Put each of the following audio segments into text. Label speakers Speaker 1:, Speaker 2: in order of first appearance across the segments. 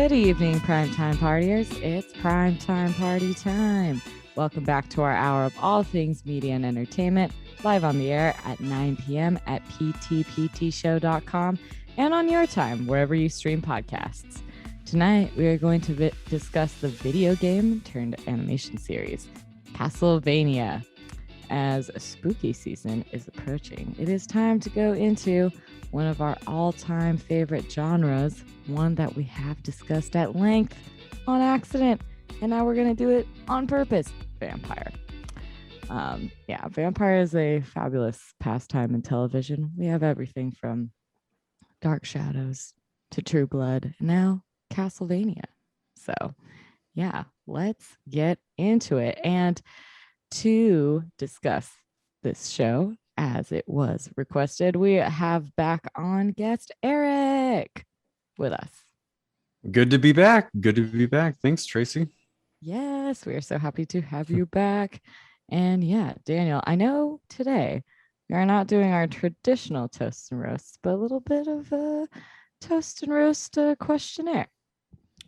Speaker 1: Good evening, primetime partiers. It's primetime party time. Welcome back to our hour of all things media and entertainment, live on the air at 9 p.m. at ptptshow.com and on your time, wherever you stream podcasts. Tonight, we are going to discuss the video game turned animation series, Castlevania. As a spooky season is approaching, it is time to go into one of our all-time favorite genres, one that we have discussed at length on accident, and now we're going to do it on purpose, vampire. Vampire is a fabulous pastime in television. We have everything from Dark Shadows to True Blood, and now Castlevania. So, yeah, let's get into it. And to discuss this show, as it was requested, we have back on guest Eric with us.
Speaker 2: Good to be back. Thanks, Tracy.
Speaker 1: Yes, we are so happy to have you back. And yeah, Daniel, I know today we are not doing our traditional toast and roasts, but a little bit of a toast and roast questionnaire.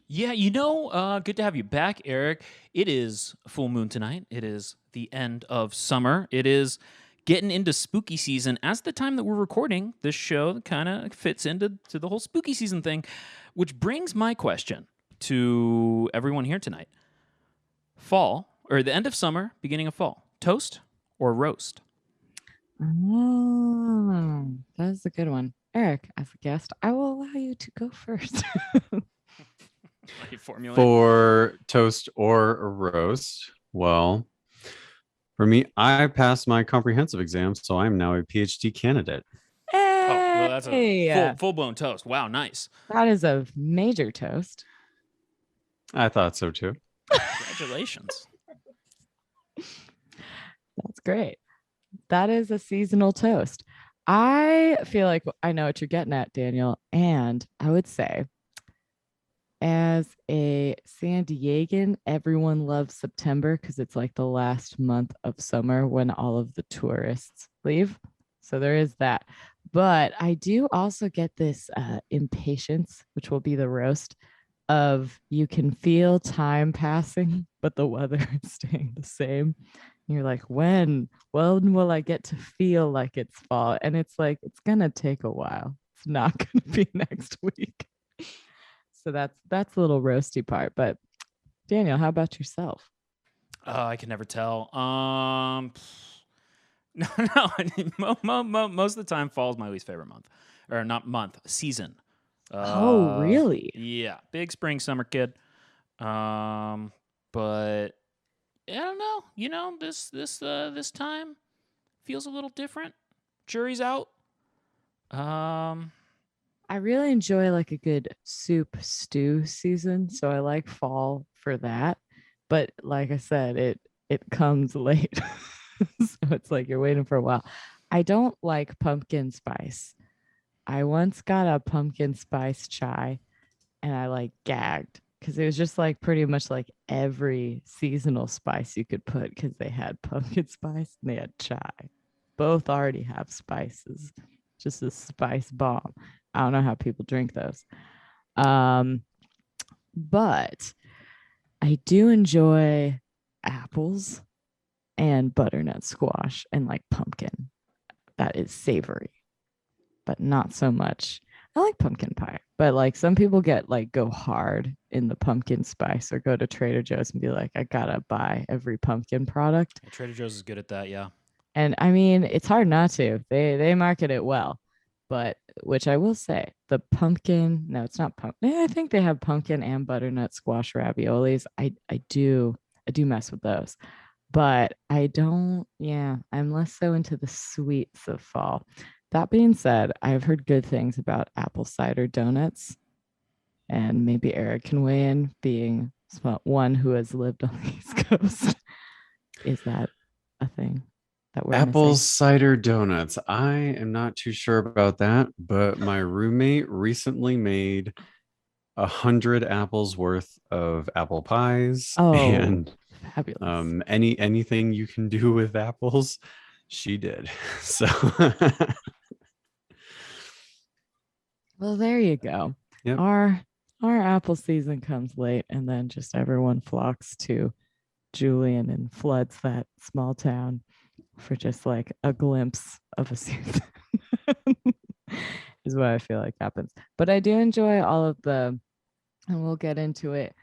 Speaker 3: Yeah, good to have you back, Eric. It is full moon tonight. It is the end of summer. It is getting into spooky season. As the time that we're recording this show kind of fits into the whole spooky season thing, which brings my question to everyone here tonight. Fall, or the end of summer, beginning of fall, toast or roast?
Speaker 1: Oh, that's a good one. Eric, as a guest, I will allow you to go first.
Speaker 2: For toast or a roast, well, for me, I passed my comprehensive exam, so I'm now a PhD candidate.
Speaker 1: Hey!
Speaker 3: Oh, well, that's a full-blown toast. Wow, nice.
Speaker 1: That is a major toast.
Speaker 2: I thought so, too.
Speaker 3: Congratulations.
Speaker 1: That's great. That is a seasonal toast. I feel like I know what you're getting at, Daniel, and I would say, as a San Diegan, everyone loves September because it's like the last month of summer when all of the tourists leave. So there is that. But I do also get this impatience, which will be the roast, of you can feel time passing, but the weather is staying the same. And you're like, when will I get to feel like it's fall? And it's like, it's going to take a while. It's not going to be next week. So that's the little roasty part. But Daniel, how about yourself?
Speaker 3: I can never tell. No. Most of the time, fall is my least favorite month, or not month, season.
Speaker 1: Oh, really?
Speaker 3: Yeah, big spring summer kid. But I don't know. This time feels a little different. Jury's out.
Speaker 1: I really enjoy like a good soup stew season, so I like fall for that. But like I said, it comes late. So it's like you're waiting for a while. I don't like pumpkin spice. I once got a pumpkin spice chai and I like gagged because it was just like pretty much like every seasonal spice you could put, because they had pumpkin spice and they had chai. Both already have spices. Just a spice bomb. I don't know how people drink those. But I do enjoy apples and butternut squash and like pumpkin. That is savory, but not so much. I like pumpkin pie, but like some people go hard in the pumpkin spice, or go to Trader Joe's and be like, I gotta buy every pumpkin product.
Speaker 3: Trader Joe's is good at that, yeah.
Speaker 1: And I mean, it's hard not to. They market it well. But which I will say, the pumpkin, no, it's not pumpkin. I think they have pumpkin and butternut squash raviolis. I do mess with those. But I don't, I'm less so into the sweets of fall. That being said, I've heard good things about apple cider donuts. And maybe Eric can weigh in, being one who has lived on the East Coast. Is that a thing?
Speaker 2: Apple cider donuts. I am not too sure about that, but my roommate recently made 100 apples worth of apple pies. And
Speaker 1: fabulous.
Speaker 2: Anything you can do with apples, she did. So
Speaker 1: well, there you go.
Speaker 2: Yep.
Speaker 1: Our our apple season comes late, and then just everyone flocks to Julian and floods that small town for just like a glimpse of a season. Is what I feel like happens. But I do enjoy all of the, and we'll get into it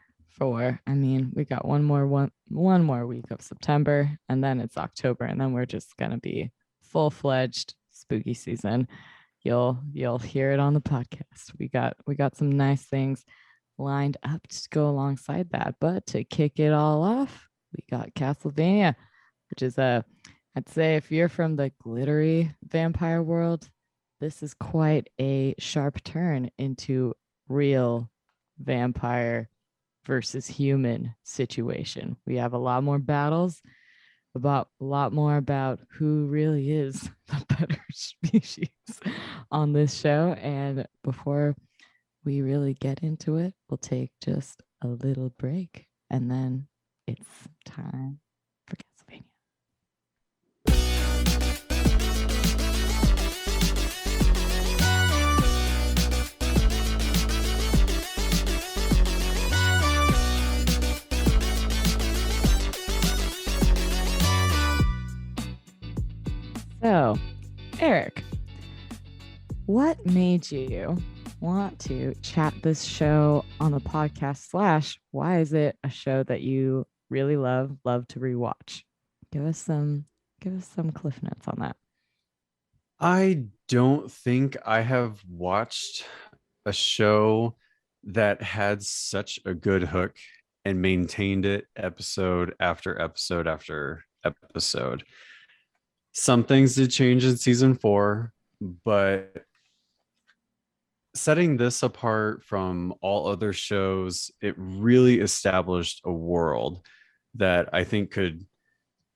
Speaker 1: I mean, we got one more week of September, and then it's October, and then we're just gonna be full-fledged spooky season. You'll hear it on the podcast. We got some nice things lined up to go alongside that. But to kick it all off, we got Castlevania, which is I'd say if you're from the glittery vampire world, this is quite a sharp turn into real vampire versus human situation. We have a lot more battles, a lot more about who really is the better species on this show. And before we really get into it, we'll take just a little break, and then it's time for Castlevania. So, Eric, what made you want to chat this show on the podcast / why is it a show that you really love to rewatch? Give us some cliff notes on that.
Speaker 2: I don't think I have watched a show that had such a good hook and maintained it episode after episode after episode. Some things did change in season 4, but setting this apart from all other shows, it really established a world that I think could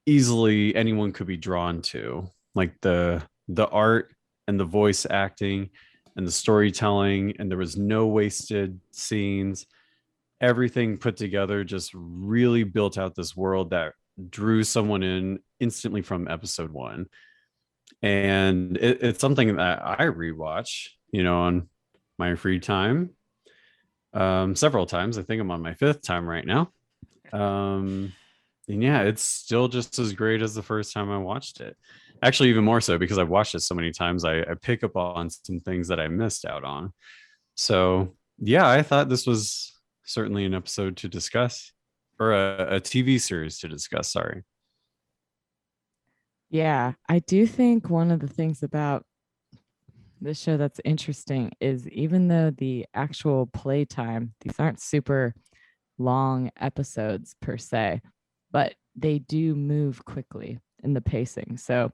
Speaker 2: easily anyone could be drawn to, like the art and the voice acting and the storytelling, and there was no wasted scenes. Everything put together just really built out this world that drew someone in instantly from episode 1. And it's something that I rewatch, on my free time, several times. I think I'm on my 5th time right now. And yeah, it's still just as great as the first time I watched it. Actually, even more so, because I've watched it so many times, I pick up on some things that I missed out on. So yeah, I thought this was certainly an episode to discuss, or a TV series to discuss. Sorry.
Speaker 1: Yeah, I do think one of the things about this show that's interesting is even though the actual playtime, these aren't super long episodes per se, but they do move quickly in the pacing. So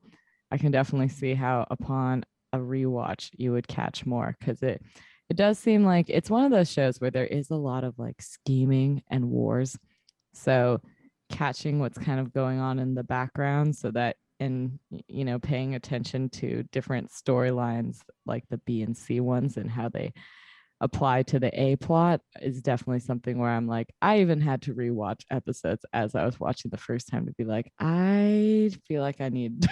Speaker 1: I can definitely see how upon a rewatch you would catch more, because it does seem like it's one of those shows where there is a lot of like scheming and wars. So catching what's kind of going on in the background, so that and paying attention to different storylines like the B and C ones and how they apply to the A plot is definitely something where I'm like, I even had to rewatch episodes as I was watching the first time to be like, I feel like I need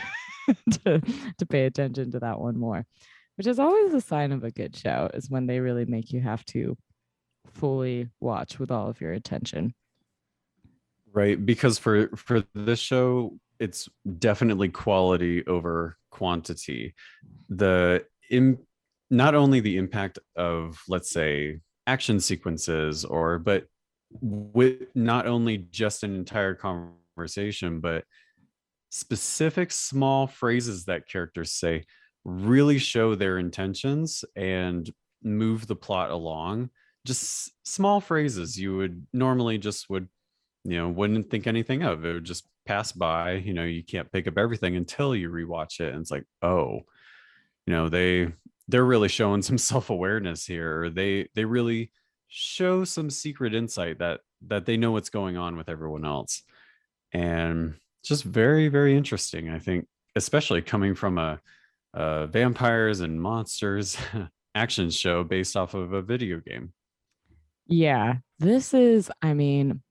Speaker 1: to pay attention to that one more, which is always a sign of a good show, is when they really make you have to fully watch with all of your attention.
Speaker 2: Right, because for this show, it's definitely quality over quantity. Not only the impact of, let's say, action sequences, but with not only just an entire conversation, but specific small phrases that characters say really show their intentions and move the plot along. Just small phrases you would normally just wouldn't think anything of. It would just pass by. You can't pick up everything until you rewatch it, and it's like, oh, they're really showing some self-awareness here. They really show some secret insight that they know what's going on with everyone else. And just very, very interesting, I think, especially coming from a vampires and monsters action show based off of a video game.
Speaker 1: Yeah, this is, I mean,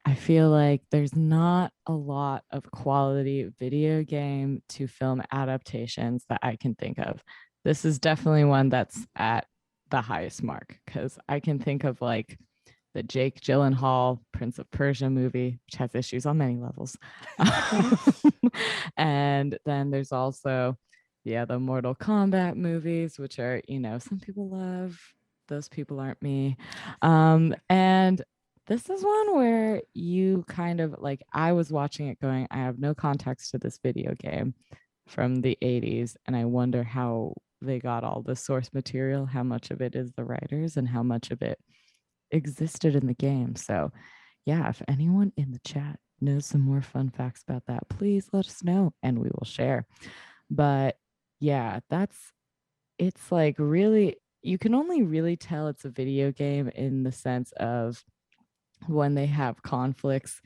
Speaker 1: I feel like there's not a lot of quality video game to film adaptations that I can think of. This is definitely one that's at the highest mark, because I can think of like the Jake Gyllenhaal Prince of Persia movie, which has issues on many levels. And then there's also, yeah, the Mortal Kombat movies, which are, some people love. Those people aren't me. And this is one where you kind of like, I was watching it going, I have no context to this video game from the 80s. And I wonder how they got all the source material, how much of it is the writers and how much of it existed in the game. So, yeah, if anyone in the chat knows some more fun facts about that, please let us know and we will share. But yeah, it's like really, you can only really tell it's a video game in the sense of when they have conflicts,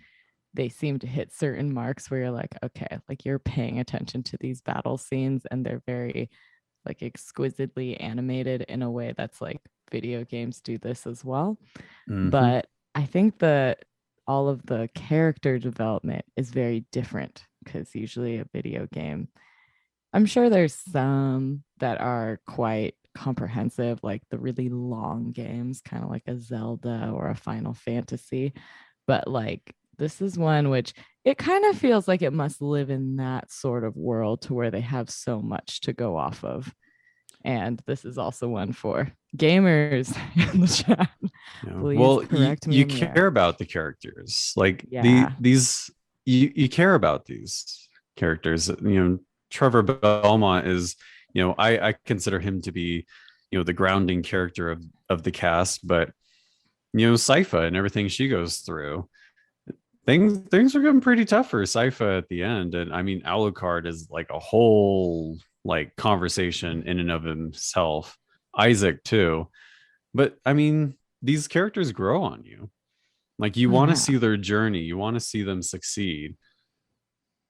Speaker 1: they seem to hit certain marks where you're like, okay, like you're paying attention to these battle scenes and they're very like exquisitely animated in a way that's like video games do this as well. But I think that all of the character development is very different because usually a video game, I'm sure there's some that are quite comprehensive, like the really long games, kind of like a Zelda or a Final Fantasy. But like this is one which it kind of feels like it must live in that sort of world to where they have so much to go off of. And this is also one for gamers in the chat. Please
Speaker 2: well,
Speaker 1: correct me.
Speaker 2: You care about the characters, like
Speaker 1: Yeah.
Speaker 2: these. You care about these characters. Trevor Belmont is, I consider him to be, the grounding character of the cast. But Sypha and everything she goes through, things are getting pretty tough for Sypha at the end. And I mean, Alucard is like a whole like conversation in and of himself. Isaac too. But I mean, these characters grow on you. Like you want to see their journey, you want to see them succeed,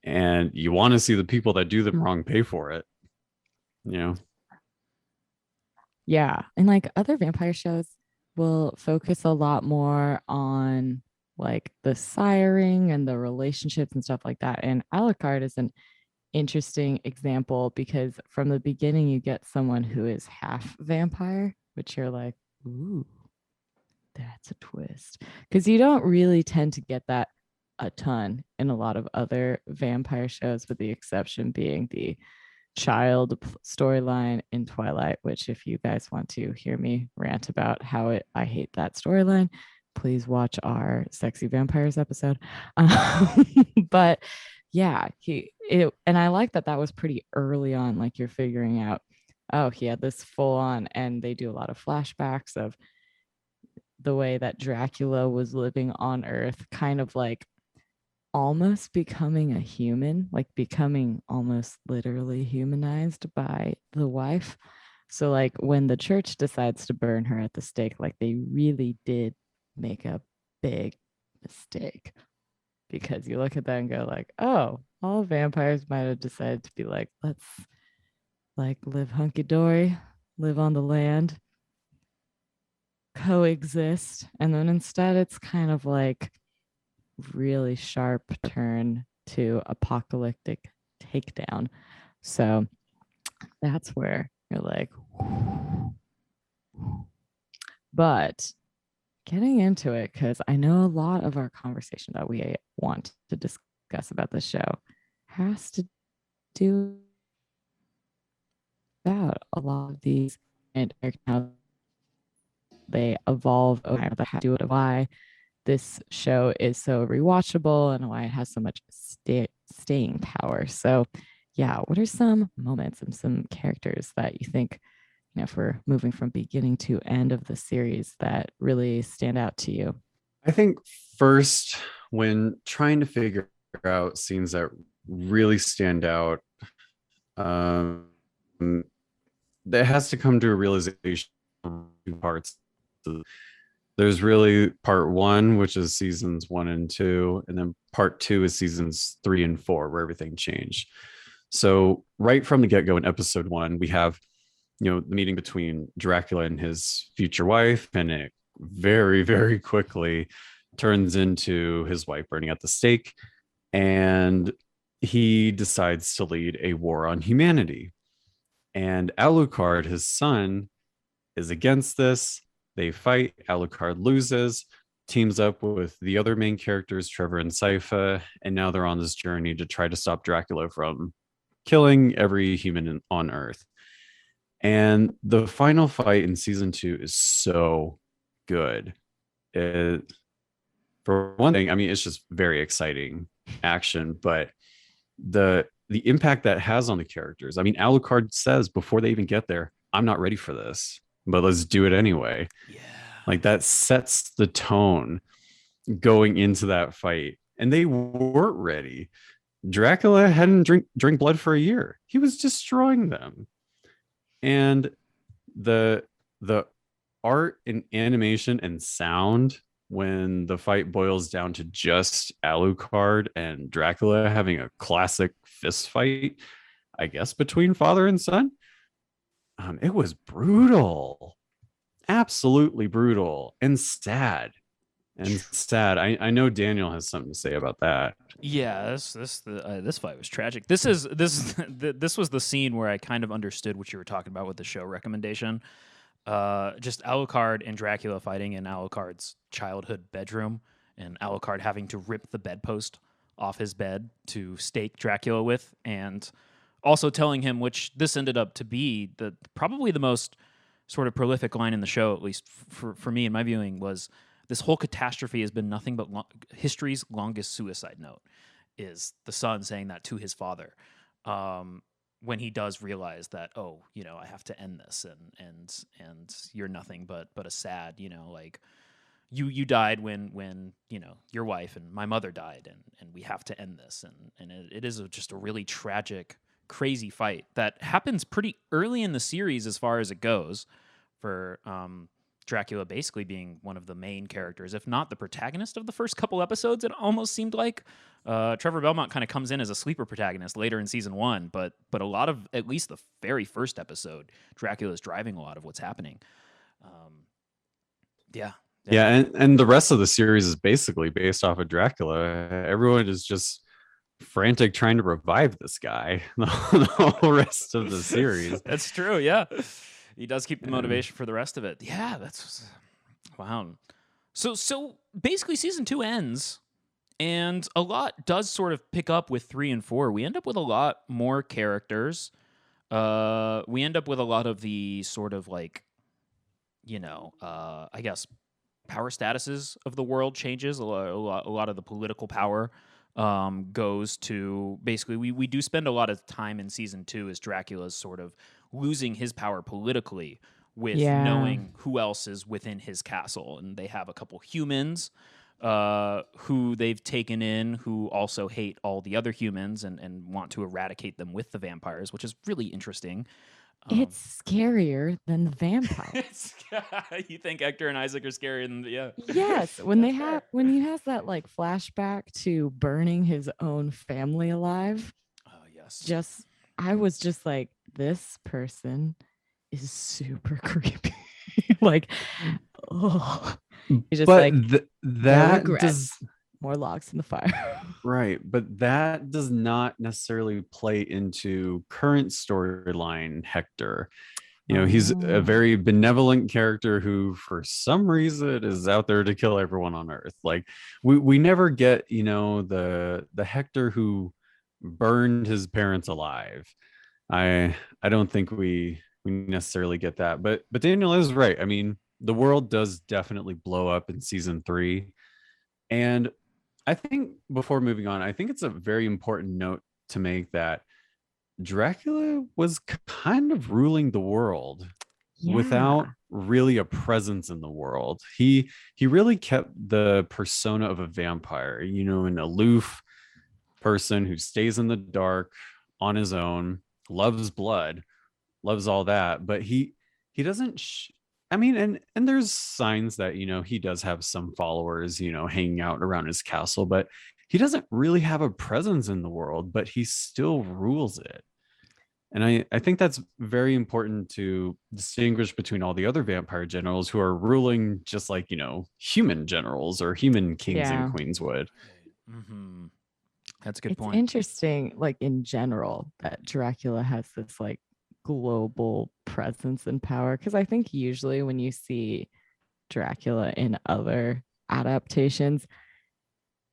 Speaker 2: and you want to see the people that do them wrong pay for it.
Speaker 1: Yeah. And like other vampire shows will focus a lot more on like the siring and the relationships and stuff like that. And Alucard is an interesting example because from the beginning you get someone who is half vampire, which you're like, ooh, that's a twist. Because you don't really tend to get that a ton in a lot of other vampire shows, with the exception being the child storyline in Twilight, which if you guys want to hear me rant about how I hate that storyline, please watch our Sexy Vampires episode. But yeah, and I like that was pretty early on, like you're figuring out, oh, he had this full on, and they do a lot of flashbacks of the way that Dracula was living on Earth, kind of like almost becoming a human, like becoming almost literally humanized by the wife. So like when the church decides to burn her at the stake, like they really did make a big mistake, because you look at that and go like, oh, all vampires might have decided to be like, let's like live hunky-dory, live on the land, coexist. And then instead it's kind of like really sharp turn to apocalyptic takedown. So that's where you're like, but getting into it, because I know a lot of our conversation that we want to discuss about the show has to do about a lot of these and how they evolve over that have to do with why this show is so rewatchable and why it has so much staying power. So yeah, what are some moments and some characters that you think, if we're moving from beginning to end of the series, that really stand out to you?
Speaker 2: I think first, when trying to figure out scenes that really stand out, that has to come to a realization of two parts. There's really part one, which is seasons 1 and 2, and then part 2 is seasons 3 and 4, where everything changed. So right from the get-go in episode 1, we have, the meeting between Dracula and his future wife, and it very, very quickly turns into his wife burning at the stake, and he decides to lead a war on humanity. And Alucard, his son, is against this. They fight. Alucard loses, teams up with the other main characters, Trevor and Sypha, and now they're on this journey to try to stop Dracula from killing every human on Earth. And the final fight in season 2 is so good. For one thing, I mean, it's just very exciting action, but the impact that has on the characters. I mean, Alucard says before they even get there, I'm not ready for this, but let's do it anyway.
Speaker 3: Yeah.
Speaker 2: Like that sets the tone going into that fight. And they weren't ready. Dracula hadn't drink blood for a year. He was destroying them. And the art and animation and sound when the fight boils down to just Alucard and Dracula having a classic fist fight, I guess, between father and son. It was brutal, absolutely brutal and sad. I know Daniel has something to say about that.
Speaker 3: Yeah, this fight was tragic. This was the scene where I kind of understood what you were talking about with the show recommendation. Just Alucard and Dracula fighting in Alucard's childhood bedroom, and Alucard having to rip the bedpost off his bed to stake Dracula with, and also telling him, which this ended up to be probably the most sort of prolific line in the show, at least for me in my viewing, was this whole catastrophe has been nothing but history's longest suicide note, is the son saying that to his father. When he does realize that, oh, I have to end this, and you're nothing but a sad, like you died when your wife and my mother died, and we have to end this, and it is just a really tragic, crazy fight that happens pretty early in the series as far as it goes, for Dracula basically being one of the main characters, if not the protagonist of the first couple episodes. It almost seemed like Trevor Belmont kind of comes in as a sleeper protagonist later in season 1, but a lot of, at least the very first episode, Dracula is driving a lot of what's happening. Yeah,
Speaker 2: and the rest of the series is basically based off of Dracula. Everyone is just frantic trying to revive this guy the whole rest of the series.
Speaker 3: That's true. Yeah, he does keep the motivation for the rest of it. Yeah, that's wow. So basically season 2 ends, and a lot does sort of pick up with 3 and 4. We end up with a lot more characters. We end up with a lot of the sort of like, I guess power statuses of the world changes. A lot of the political power goes to, basically, we do spend a lot of time in season 2 as Dracula's sort of losing his power politically with knowing who else is within his castle. And they have a couple humans who they've taken in, who also hate all the other humans and want to eradicate them with the vampires, which is really interesting.
Speaker 1: It's scarier than the vampires.
Speaker 3: You think Hector and Isaac are scarier than
Speaker 1: Yes, when he has that like flashback to burning his own family alive.
Speaker 3: Oh yes.
Speaker 1: I was just like, this person is super creepy. Like, oh, just
Speaker 2: but
Speaker 1: like
Speaker 2: that does
Speaker 1: more logs in the fire.
Speaker 2: Right, but that does not necessarily play into current storyline Hector. He's a very benevolent character who, for some reason, is out there to kill everyone on Earth. Like, we never get, the Hector who burned his parents alive. I don't think we necessarily get that. But Daniel is right. I mean, the world does definitely blow up in season 3. And I think, before moving on, I think it's a very important note to make that Dracula was kind of ruling the world without really a presence in the world. He really kept the persona of a vampire, an aloof person who stays in the dark on his own, loves blood, loves all that, but he doesn't and there's signs that he does have some followers hanging out around his castle, but he doesn't really have a presence in the world, but he still rules it. And I think that's very important to distinguish between all the other vampire generals who are ruling just like human generals or human kings and queens would.
Speaker 3: Mm-hmm. That's a good point.
Speaker 1: It's interesting, like in general, that Dracula has this like global presence and power. Because I think usually when you see Dracula in other adaptations,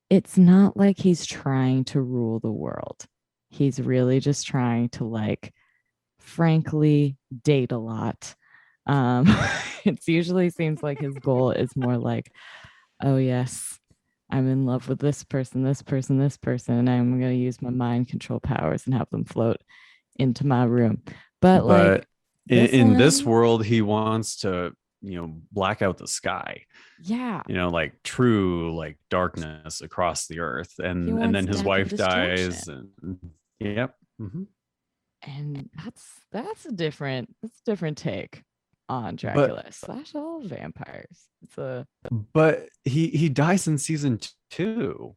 Speaker 1: it's not like he's trying to rule the world. He's really just trying to, like, frankly, date a lot. Um, it usually seems like his goal is more like, oh, yes, I'm in love with this person, this person, this person, and I'm going to use my mind control powers and have them float into my room. But like
Speaker 2: But
Speaker 1: this
Speaker 2: in this
Speaker 1: one,
Speaker 2: world, he wants to, black out the sky,
Speaker 1: yeah,
Speaker 2: like true, like darkness across the earth.
Speaker 1: he
Speaker 2: And
Speaker 1: wants
Speaker 2: then his
Speaker 1: death and
Speaker 2: wife
Speaker 1: destruction.
Speaker 2: dies. And yep. Mhm.
Speaker 1: And that's a different take on
Speaker 2: But
Speaker 1: Dracula slash all vampires. It's a
Speaker 2: he dies in season 2,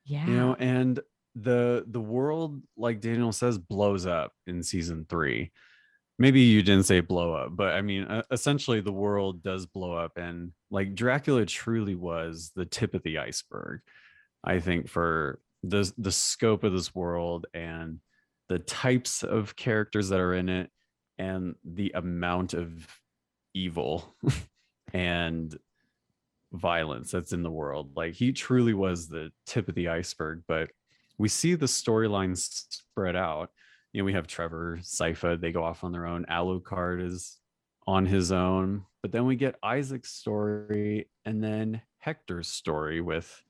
Speaker 1: yeah,
Speaker 2: and the world, like Daniel says, blows up in season 3. Maybe you didn't say blow up, but I mean, essentially the world does blow up, and like Dracula truly was the tip of the iceberg, I think, for the scope of this world and the types of characters that are in it and the amount of evil and violence that's in the world. Like, he truly was the tip of the iceberg. But we see the storylines spread out. We have Trevor, Sypha, they go off on their own. Alucard is on his own. But then we get Isaac's story and then Hector's story with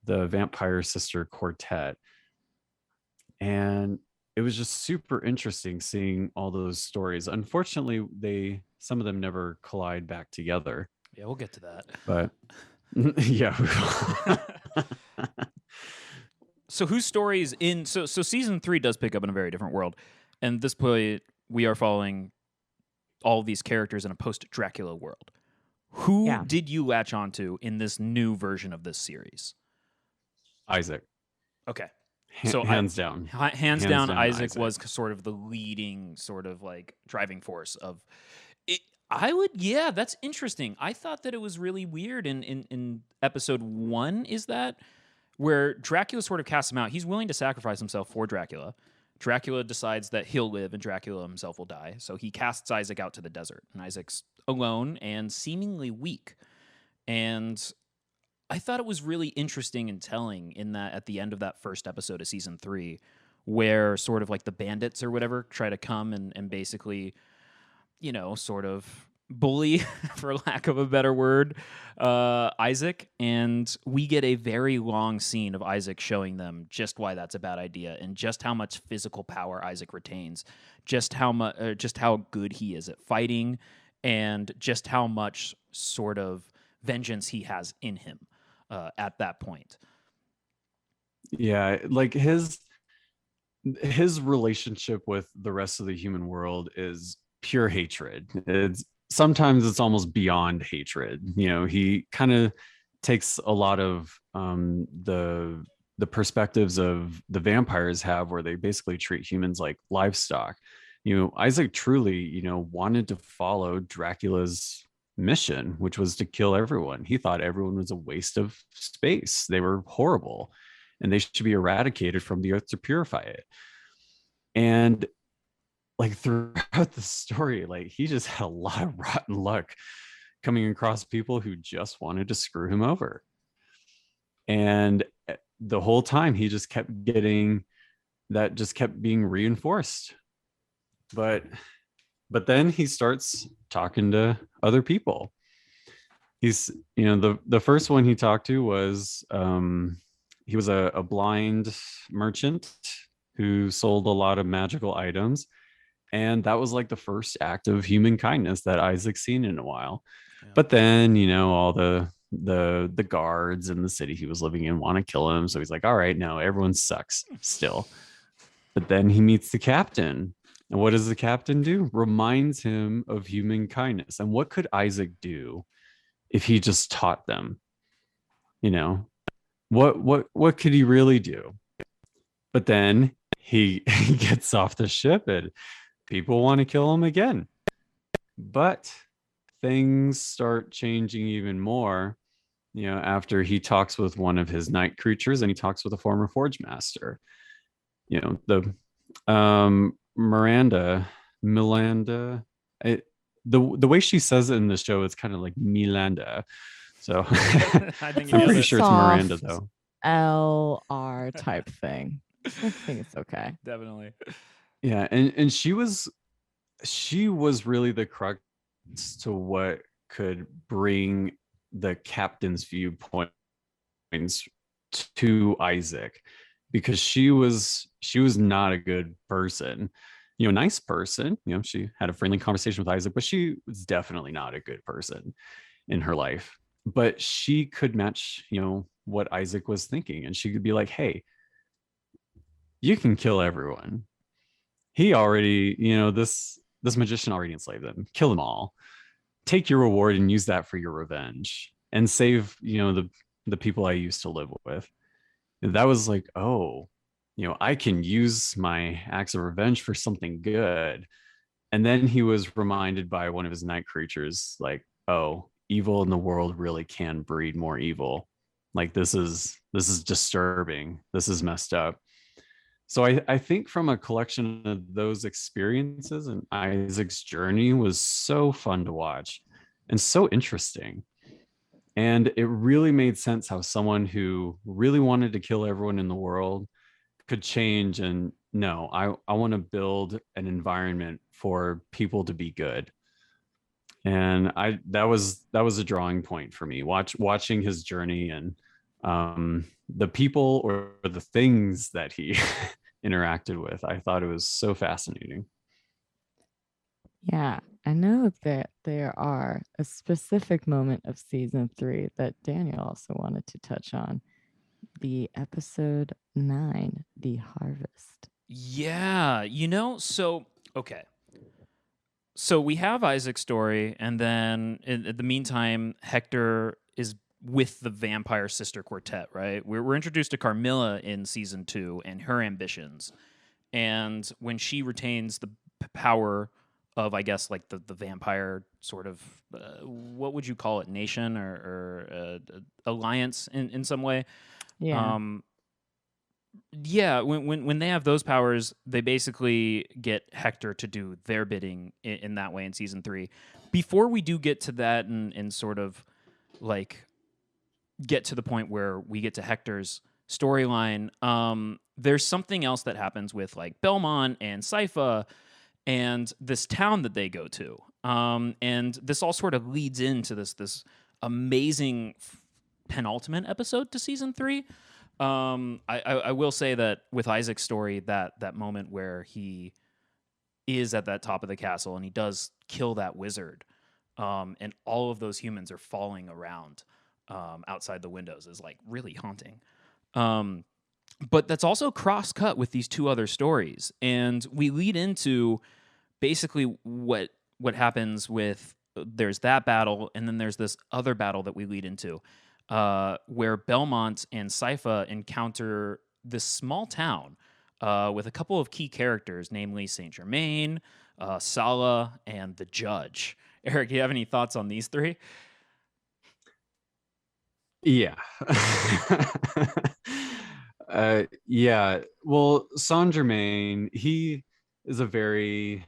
Speaker 2: the vampire sister quartet. And it was just super interesting seeing all those stories. Unfortunately, some of them never collide back together.
Speaker 3: Yeah, we'll get to that.
Speaker 2: But yeah.
Speaker 3: So whose stories in so season 3 does pick up in a very different world, and this point we are following all of these characters in a post-Dracula world. Who
Speaker 1: Yeah.
Speaker 3: did you latch onto in this new version of this series?
Speaker 2: Isaac.
Speaker 3: Okay,
Speaker 2: Hands down.
Speaker 3: hands down, Isaac was sort of the leading, sort of like driving force of it. Yeah, that's interesting. I thought that it was really weird in episode 1. Is that where Dracula sort of casts him out? He's willing to sacrifice himself for Dracula. Dracula decides that he'll live and Dracula himself will die. So he casts Isaac out to the desert, and Isaac's alone and seemingly weak. And I thought it was really interesting and telling in that at the end of that first episode of season 3, where sort of like the bandits or whatever try to come and basically, sort of bully, for lack of a better word, Isaac. And we get a very long scene of Isaac showing them just why that's a bad idea and just how much physical power Isaac retains, just how good he is at fighting, and just how much sort of vengeance he has in him at that point.
Speaker 2: Yeah, like his relationship with the rest of the human world is pure hatred. Sometimes it's almost beyond hatred. He kind of takes a lot of the perspectives of the vampires have, where they basically treat humans like livestock. Isaac truly, wanted to follow Dracula's mission, which was to kill everyone. He thought everyone was a waste of space. They were horrible and they should be eradicated from the earth to purify it. And like throughout the story, like he just had a lot of rotten luck coming across people who just wanted to screw him over. And the whole time he just kept getting that, just kept being reinforced. But then he starts talking to other people. He's, the first one he talked to was he was a blind merchant who sold a lot of magical items. And that was like the first act of human kindness that Isaac's seen in a while. Yeah. But then, all the guards in the city he was living in want to kill him. So he's like, all right, no, everyone sucks still. But then he meets the captain. And what does the captain do? Reminds him of human kindness. And what could Isaac do if he just taught them? What could he really do? But then he gets off the ship and people want to kill him again. But things start changing even more, after he talks with one of his night creatures and he talks with a former forge master. The Miranda, Milanda. The way she says it in the show, it's kind of like Milanda. So
Speaker 3: I think you
Speaker 2: I'm
Speaker 3: nailed
Speaker 2: pretty
Speaker 3: it.
Speaker 2: sure it's Miranda
Speaker 1: Soft
Speaker 2: though.
Speaker 1: LR type thing. I think it's okay.
Speaker 3: Definitely.
Speaker 2: Yeah, and she was really the crux to what could bring the captain's viewpoints to Isaac, because she was not a good person. Nice person. She had a friendly conversation with Isaac, but she was definitely not a good person in her life. But she could match, what Isaac was thinking, and she could be like, "Hey, you can kill everyone. He already, this magician already enslaved them. Kill them all. Take your reward and use that for your revenge and save, the people I used to live with." And that was like, oh, I can use my acts of revenge for something good. And then he was reminded by one of his night creatures, like, oh, evil in the world really can breed more evil. Like, this is disturbing. This is messed up. So I think from a collection of those experiences, and Isaac's journey was so fun to watch and so interesting. And it really made sense how someone who really wanted to kill everyone in the world could change and no, I want to build an environment for people to be good. And that was a drawing point for me. Watching his journey and the people or the things that he interacted with. I thought it was so fascinating.
Speaker 1: Yeah, I know that there are a specific moment of season 3 that Daniel also wanted to touch on. The episode 9, The Harvest.
Speaker 3: Yeah, so okay. So we have Isaac's story, and then in the meantime, Hector is with the vampire sister quartet, right? We're introduced to Carmilla in season 2 and her ambitions. And when she retains the power of, I guess, like the vampire sort of, what would you call it, nation or alliance in some way?
Speaker 1: Yeah.
Speaker 3: Yeah, when they have those powers, they basically get Hector to do their bidding in that way in season 3. Before we do get to that and sort of like get to the point where we get to Hector's storyline, there's something else that happens with like Belmont and Sypha and this town that they go to. And this all sort of leads into this amazing penultimate episode to season 3. I will say that with Isaac's story, that moment where he is at that top of the castle and he does kill that wizard, and all of those humans are falling around outside the windows is like really haunting. But that's also cross-cut with these two other stories, and we lead into basically what happens with there's that battle, and then there's this other battle that we lead into, where Belmont and Sypha encounter this small town with a couple of key characters, namely Saint Germain, Sala, and the Judge. Eric, do you have any thoughts on these three?
Speaker 2: Yeah. Yeah. Well, Saint Germain, is a very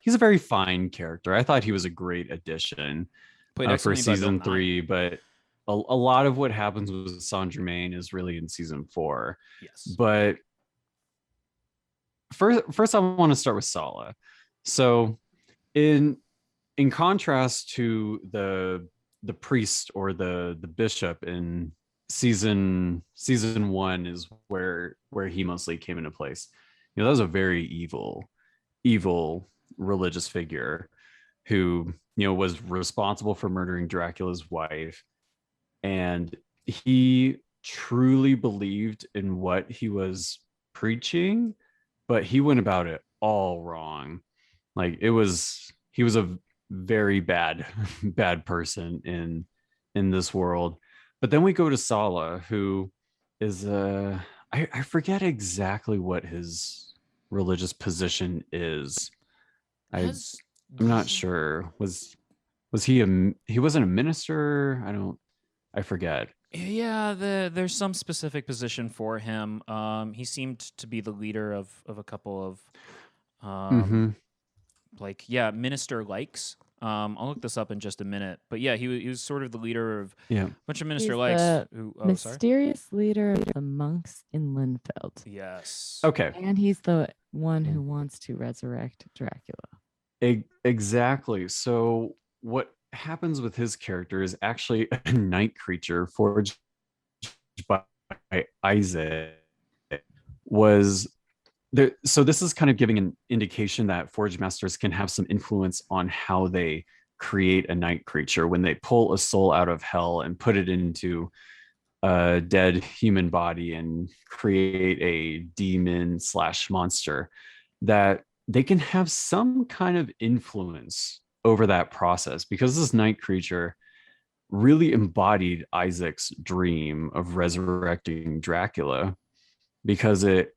Speaker 2: he's a very fine character. I thought he was a great addition
Speaker 3: Played
Speaker 2: for
Speaker 3: excellently by Bill
Speaker 2: season
Speaker 3: Nye.
Speaker 2: 3, but a lot of what happens with Saint Germain is really in season 4.
Speaker 3: Yes.
Speaker 2: But first I want to start with Sala. So in contrast to the priest or the bishop in season 1 is where he mostly came into place. That was a very evil religious figure who was responsible for murdering Dracula's wife, and he truly believed in what he was preaching, but he went about it all wrong. Like he was a very bad bad person in this world. But then we go to Sala, who is I forget exactly what his religious position is. I'm not sure. Was he wasn't a minister? I forget.
Speaker 3: Yeah, there's some specific position for him. He seemed to be the leader of a couple of
Speaker 2: Mm-hmm.
Speaker 3: like, yeah, minister likes. I'll look this up in just a minute. But yeah, he was sort of the leader of
Speaker 2: Yeah.
Speaker 3: a bunch of minister
Speaker 1: He's
Speaker 3: likes.
Speaker 1: the
Speaker 3: Who? Oh, sorry.
Speaker 1: mysterious leader of the monks in Linfeld.
Speaker 3: Yes.
Speaker 2: Okay.
Speaker 1: And he's the one who wants to resurrect Dracula.
Speaker 2: Exactly. So what happens with his character is actually a night creature forged by Isaac was there. So this is kind of giving an indication that forge masters can have some influence on how they create a night creature when they pull a soul out of hell and put it into a dead human body and create a demon slash monster, that they can have some kind of influence over that process, because this night creature really embodied Isaac's dream of resurrecting Dracula, because it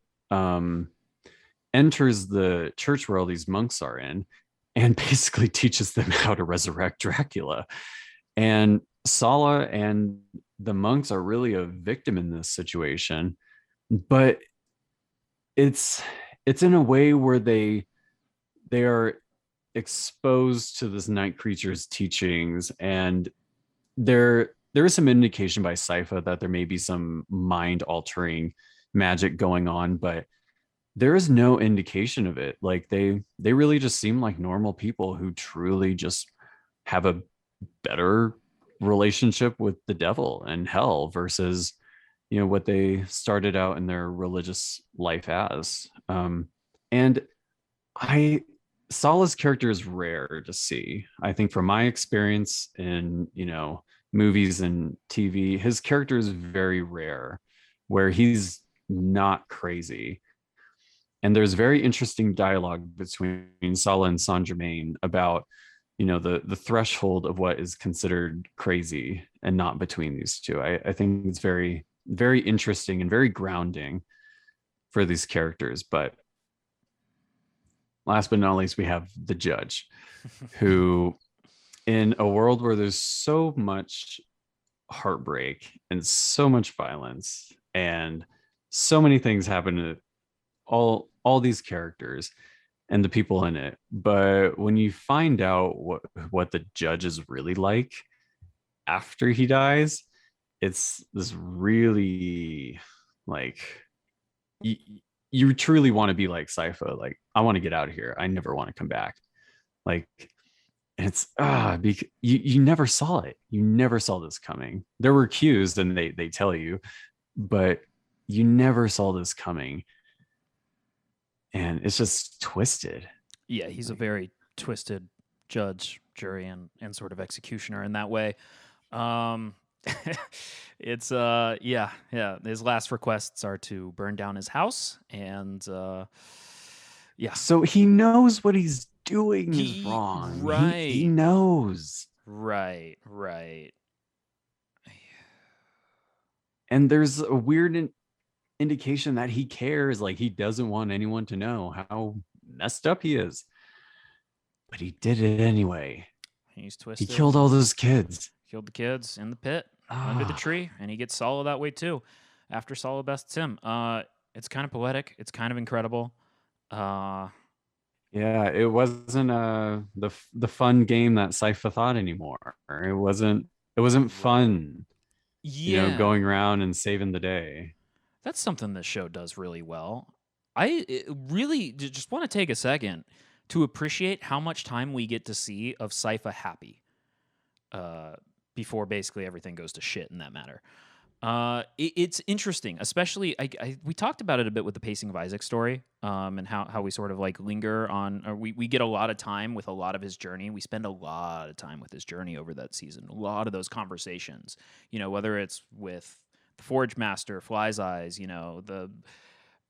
Speaker 2: enters the church where all these monks are in and basically teaches them how to resurrect Dracula. And Sala and the monks are really a victim in this situation, but it's in a way where they are exposed to this night creature's teachings, and there is some indication by Sypha that there may be some mind altering magic going on, but there is no indication of it. Like they really just seem like normal people who truly just have a better relationship with the devil and hell versus, you know, what they started out in their religious life as. And I Sala's character is rare to see. I think from my experience in, you know, movies and TV, his character is very rare where he's not crazy. And there's very interesting dialogue between Sala and Saint Germain about, you know, the threshold of what is considered crazy and not between these two. I think it's very, very interesting and very grounding for these characters. But last but not least, we have the judge, who, in a world where there's so much heartbreak and so much violence and so many things happen to all these characters and the people in it, but when you find out what the judge is really like after he dies, it's this really, like, you, you truly want to be like Sypha, like, I want to get out of here, I never want to come back. Like, it's because you never saw it, you never saw this coming. There were cues and they tell you, but you never saw this coming, and it's just twisted.
Speaker 3: Yeah, he's a very twisted judge, jury, and sort of executioner in that way. It's yeah. His last requests are to burn down his house, and yeah.
Speaker 2: So he knows what he's doing is wrong.
Speaker 3: Right.
Speaker 2: He knows.
Speaker 3: Right.
Speaker 2: And there's a weird indication that he cares, like he doesn't want anyone to know how messed up he is. But he did it anyway.
Speaker 3: He's twisted.
Speaker 2: He killed all those kids.
Speaker 3: Killed the kids in the pit under the tree, and he gets Sala that way too. After Sala bests him, it's kind of poetic. It's kind of incredible.
Speaker 2: Yeah, it wasn't the fun game that Sypha thought anymore. It wasn't fun.
Speaker 3: Yeah,
Speaker 2: you know, going around and saving the day.
Speaker 3: That's something this show does really well. I really just want to take a second to appreciate how much time we get to see of Sypha happy before basically everything goes to shit in that matter. It's interesting, especially we talked about it a bit with the pacing of Isaac's story, and how we sort of like linger on, or we get a lot of time with a lot of his journey. We spend a lot of time with his journey over that season. A lot of those conversations, you know, whether it's with the Forge Master, Fly's Eyes, you know,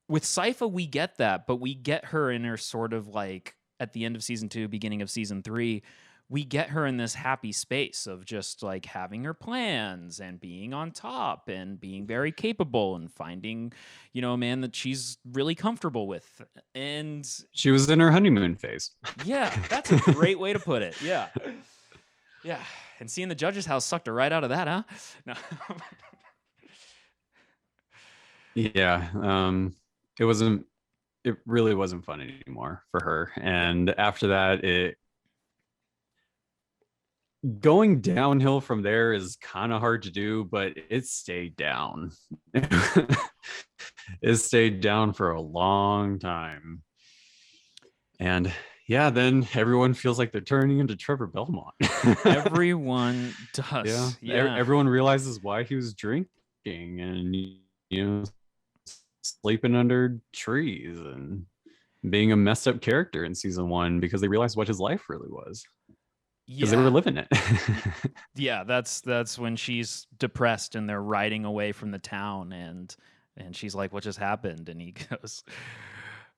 Speaker 3: with Sypha we get that, but we get her in her sort of like at the end of season 2, beginning of season 3. We get her in this happy space of just like having her plans and being on top and being very capable and finding, you know, a man that she's really comfortable with. And
Speaker 2: she was in her honeymoon phase.
Speaker 3: Yeah, that's a great way to put it. Yeah. Yeah. And seeing the judge's house sucked her right out of that, huh? No.
Speaker 2: Yeah. It it really wasn't fun anymore for her. And after that, it going downhill from there is kind of hard to do, but it stayed down. It stayed down for a long time. And yeah, then everyone feels like they're turning into Trevor Belmont.
Speaker 3: Everyone does. Yeah.
Speaker 2: Everyone realizes why he was drinking and, you know, sleeping under trees and being a messed up character in season 1 because they realized what his life really was. Because they were living it.
Speaker 3: Yeah, that's when she's depressed and they're riding away from the town, and she's like, "What just happened?" And he goes,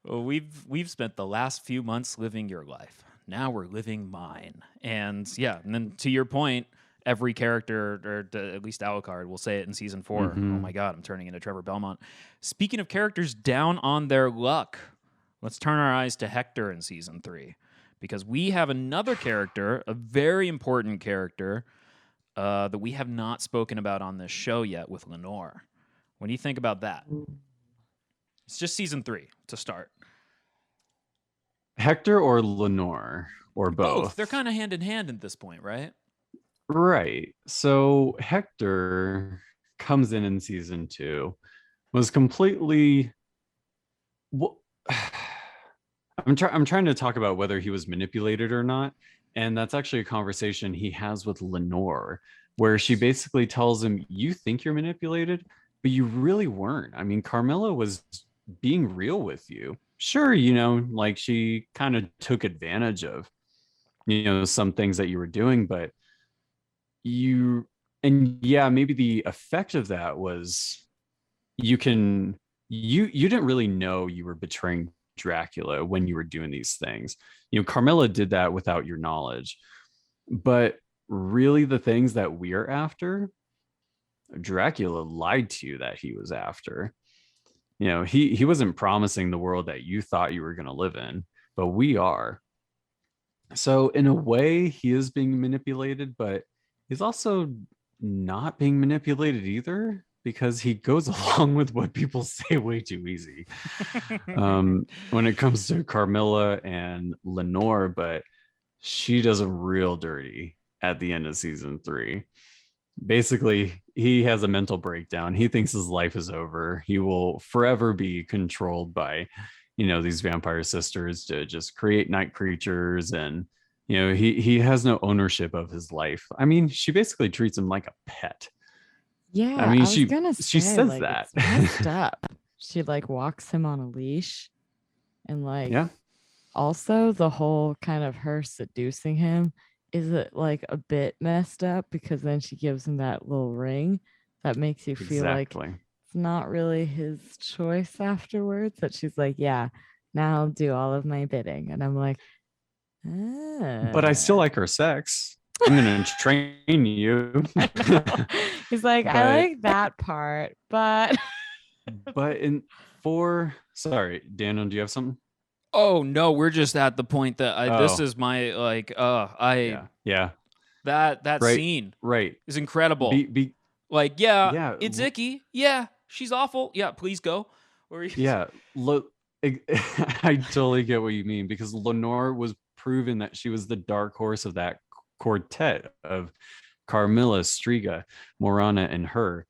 Speaker 3: "Well, we've spent the last few months living your life. Now we're living mine." And yeah, and then to your point, every character, or at least Alucard, will say it in season 4.
Speaker 2: Mhm.
Speaker 3: Oh my God, I'm turning into Trevor Belmont. Speaking of characters down on their luck, let's turn our eyes to Hector in season 3. Because we have another character, a very important character, that we have not spoken about on this show yet with Lenore. What do you think about that? It's just season 3 to start.
Speaker 2: Hector or Lenore or both?
Speaker 3: They're kind of hand in hand at this point, right?
Speaker 2: Right. So Hector comes in season 2, was completely. Well, I'm trying to talk about whether he was manipulated or not, and that's actually a conversation he has with Lenore, where she basically tells him, "You think you're manipulated, but you really weren't. I mean, Carmilla was being real with you. Sure, like she kind of took advantage of, some things that you were doing, but you, and yeah, maybe the effect of that was you didn't really know you were betraying Dracula when you were doing these things. Carmilla did that without your knowledge. But really the things that we're after, Dracula lied to you that he was after. He wasn't promising the world that you thought you were going to live in, but we are. So in a way, he is being manipulated, but he's also not being manipulated either, because he goes along with what people say way too easy when it comes to Carmilla and Lenore, but she does him real dirty at the end of season 3. Basically, he has a mental breakdown. He thinks his life is over. He will forever be controlled by, these vampire sisters to just create night creatures, and he has no ownership of his life. I mean, she basically treats him like a pet.
Speaker 1: Yeah,
Speaker 2: I mean,
Speaker 1: was gonna say,
Speaker 2: she says that.
Speaker 1: It's messed up. She walks him on a leash, and
Speaker 2: yeah.
Speaker 1: Also the whole kind of her seducing him is a bit messed up, because then she gives him that little ring that makes you feel like it's not really his choice afterwards. That she's like, yeah, now I'll do all of my bidding, and I'm like,
Speaker 2: but I still like her sex. I'm gonna train you.
Speaker 1: He's like, I like that part, but
Speaker 2: sorry, Daniel, do you have something?
Speaker 3: Oh no, we're just at the point that this is my
Speaker 2: yeah.
Speaker 3: That
Speaker 2: right,
Speaker 3: scene
Speaker 2: right
Speaker 3: is incredible. It's icky. Yeah, she's awful. Yeah, please go.
Speaker 2: Yeah, look, I totally get what you mean, because Lenore was proven that she was the dark horse of that quartet of Carmilla, Striga, Morana, and her.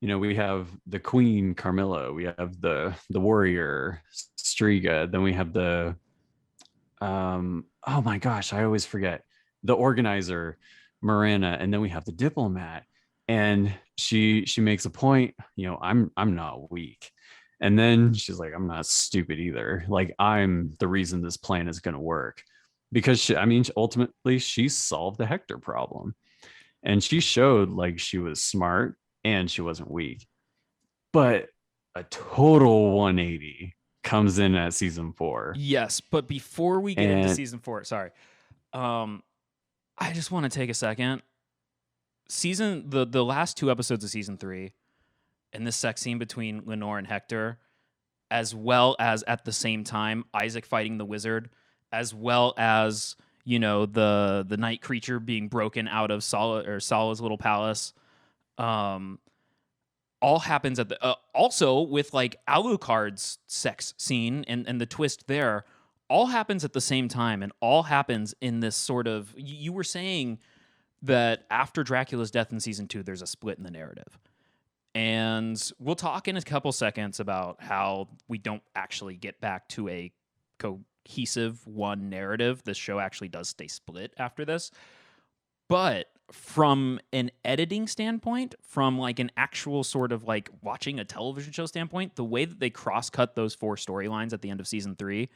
Speaker 2: We have the queen Carmilla, we have the warrior Striga, then we have the oh my gosh, I always forget, the organizer Morana, and then we have the diplomat. And she makes a point, I'm not weak. And then she's like, I'm not stupid either. Like, I'm the reason this plan is going to work, because ultimately she solved the Hector problem, and she showed like she was smart and she wasn't weak. But a total 180 comes in at season 4.
Speaker 3: Yes, but before we get into season 4, sorry, I just want to take a second. The last 2 episodes of season 3, and this sex scene between Lenore and Hector, as well as at the same time Isaac fighting the wizard, as well as the night creature being broken out of Sala's little palace. all happens at the also with like Alucard's sex scene and the twist there, all happens at the same time, and all happens in this sort of, you were saying that after Dracula's death in season 2 there's a split in the narrative, and we'll talk in a couple seconds about how we don't actually get back to a cohesive one narrative. This show actually does stay split after this. But from an editing standpoint, from like an actual sort of like watching a television show standpoint, the way that they cross-cut those 4 storylines at the end of season 3,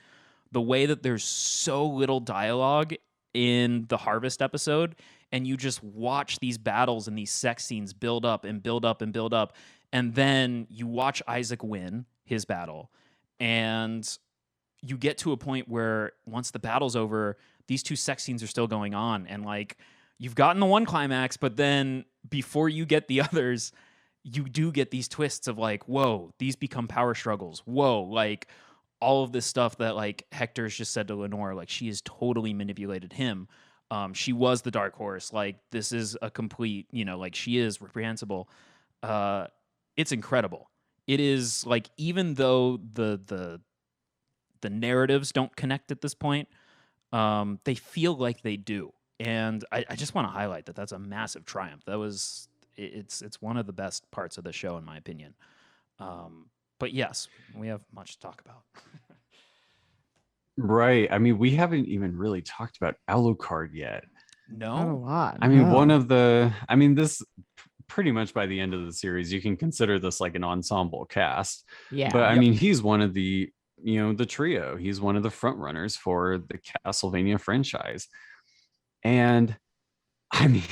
Speaker 3: the way that there's so little dialogue in the Harvest episode, and you just watch these battles and these sex scenes build up and build up and build up, and then you watch Isaac win his battle, and you get to a point where once the battle's over, these 2 sex scenes are still going on, and like, you've gotten the one climax, but then before you get the others, you do get these twists of like, whoa, these become power struggles. Whoa, like all of this stuff that like Hector's just said to Lenore, like she has totally manipulated him. She was the dark horse. Like this is a complete, like she is reprehensible. It's incredible. It is like, even though the narratives don't connect at this point, they feel like they do. And I just want to highlight that that's a massive triumph. It's one of the best parts of the show, in my opinion. But yes, we have much to talk about.
Speaker 2: Right. I mean, we haven't even really talked about Alucard yet.
Speaker 1: Not a
Speaker 3: No,
Speaker 1: lot.
Speaker 2: I mean,
Speaker 1: no.
Speaker 2: this pretty much by the end of the series, you can consider this like an ensemble cast.
Speaker 1: Yeah.
Speaker 2: But I mean, he's one of the, the trio. He's one of the front runners for the Castlevania franchise. And I mean,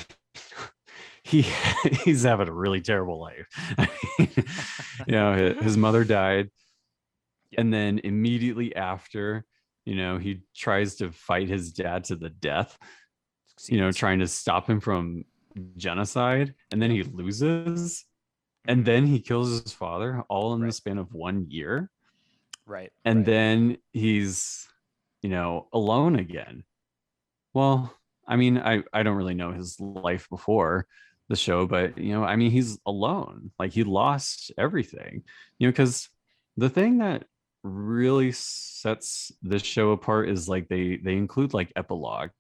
Speaker 2: he's having a really terrible life. I mean, his mother died, and then immediately after, he tries to fight his dad to the death, trying to stop him from genocide, and then he loses, and then he kills his father, all in the span of 1 year.
Speaker 3: Right.
Speaker 2: And then he's, alone again. Well, I mean, I don't really know his life before the show, but I mean, he's alone. Like he lost everything, because the thing that really sets this show apart is like they include like epilogue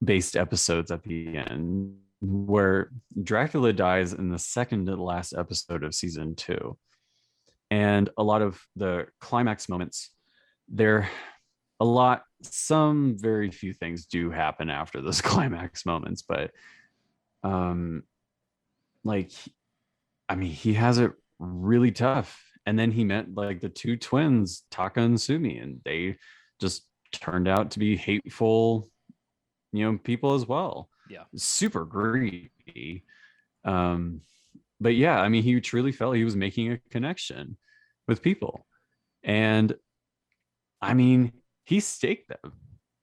Speaker 2: based episodes at the end, where Dracula dies in the second to the last episode of season 2. And a lot of the climax moments, they're some very few things do happen after those climax moments, but like, I mean, he has it really tough. And then he met like the 2 twins, Taka and Sumi, and they just turned out to be hateful, people as well.
Speaker 3: Yeah.
Speaker 2: Super greedy. But yeah, I mean, he truly felt he was making a connection with people. And I mean, he staked them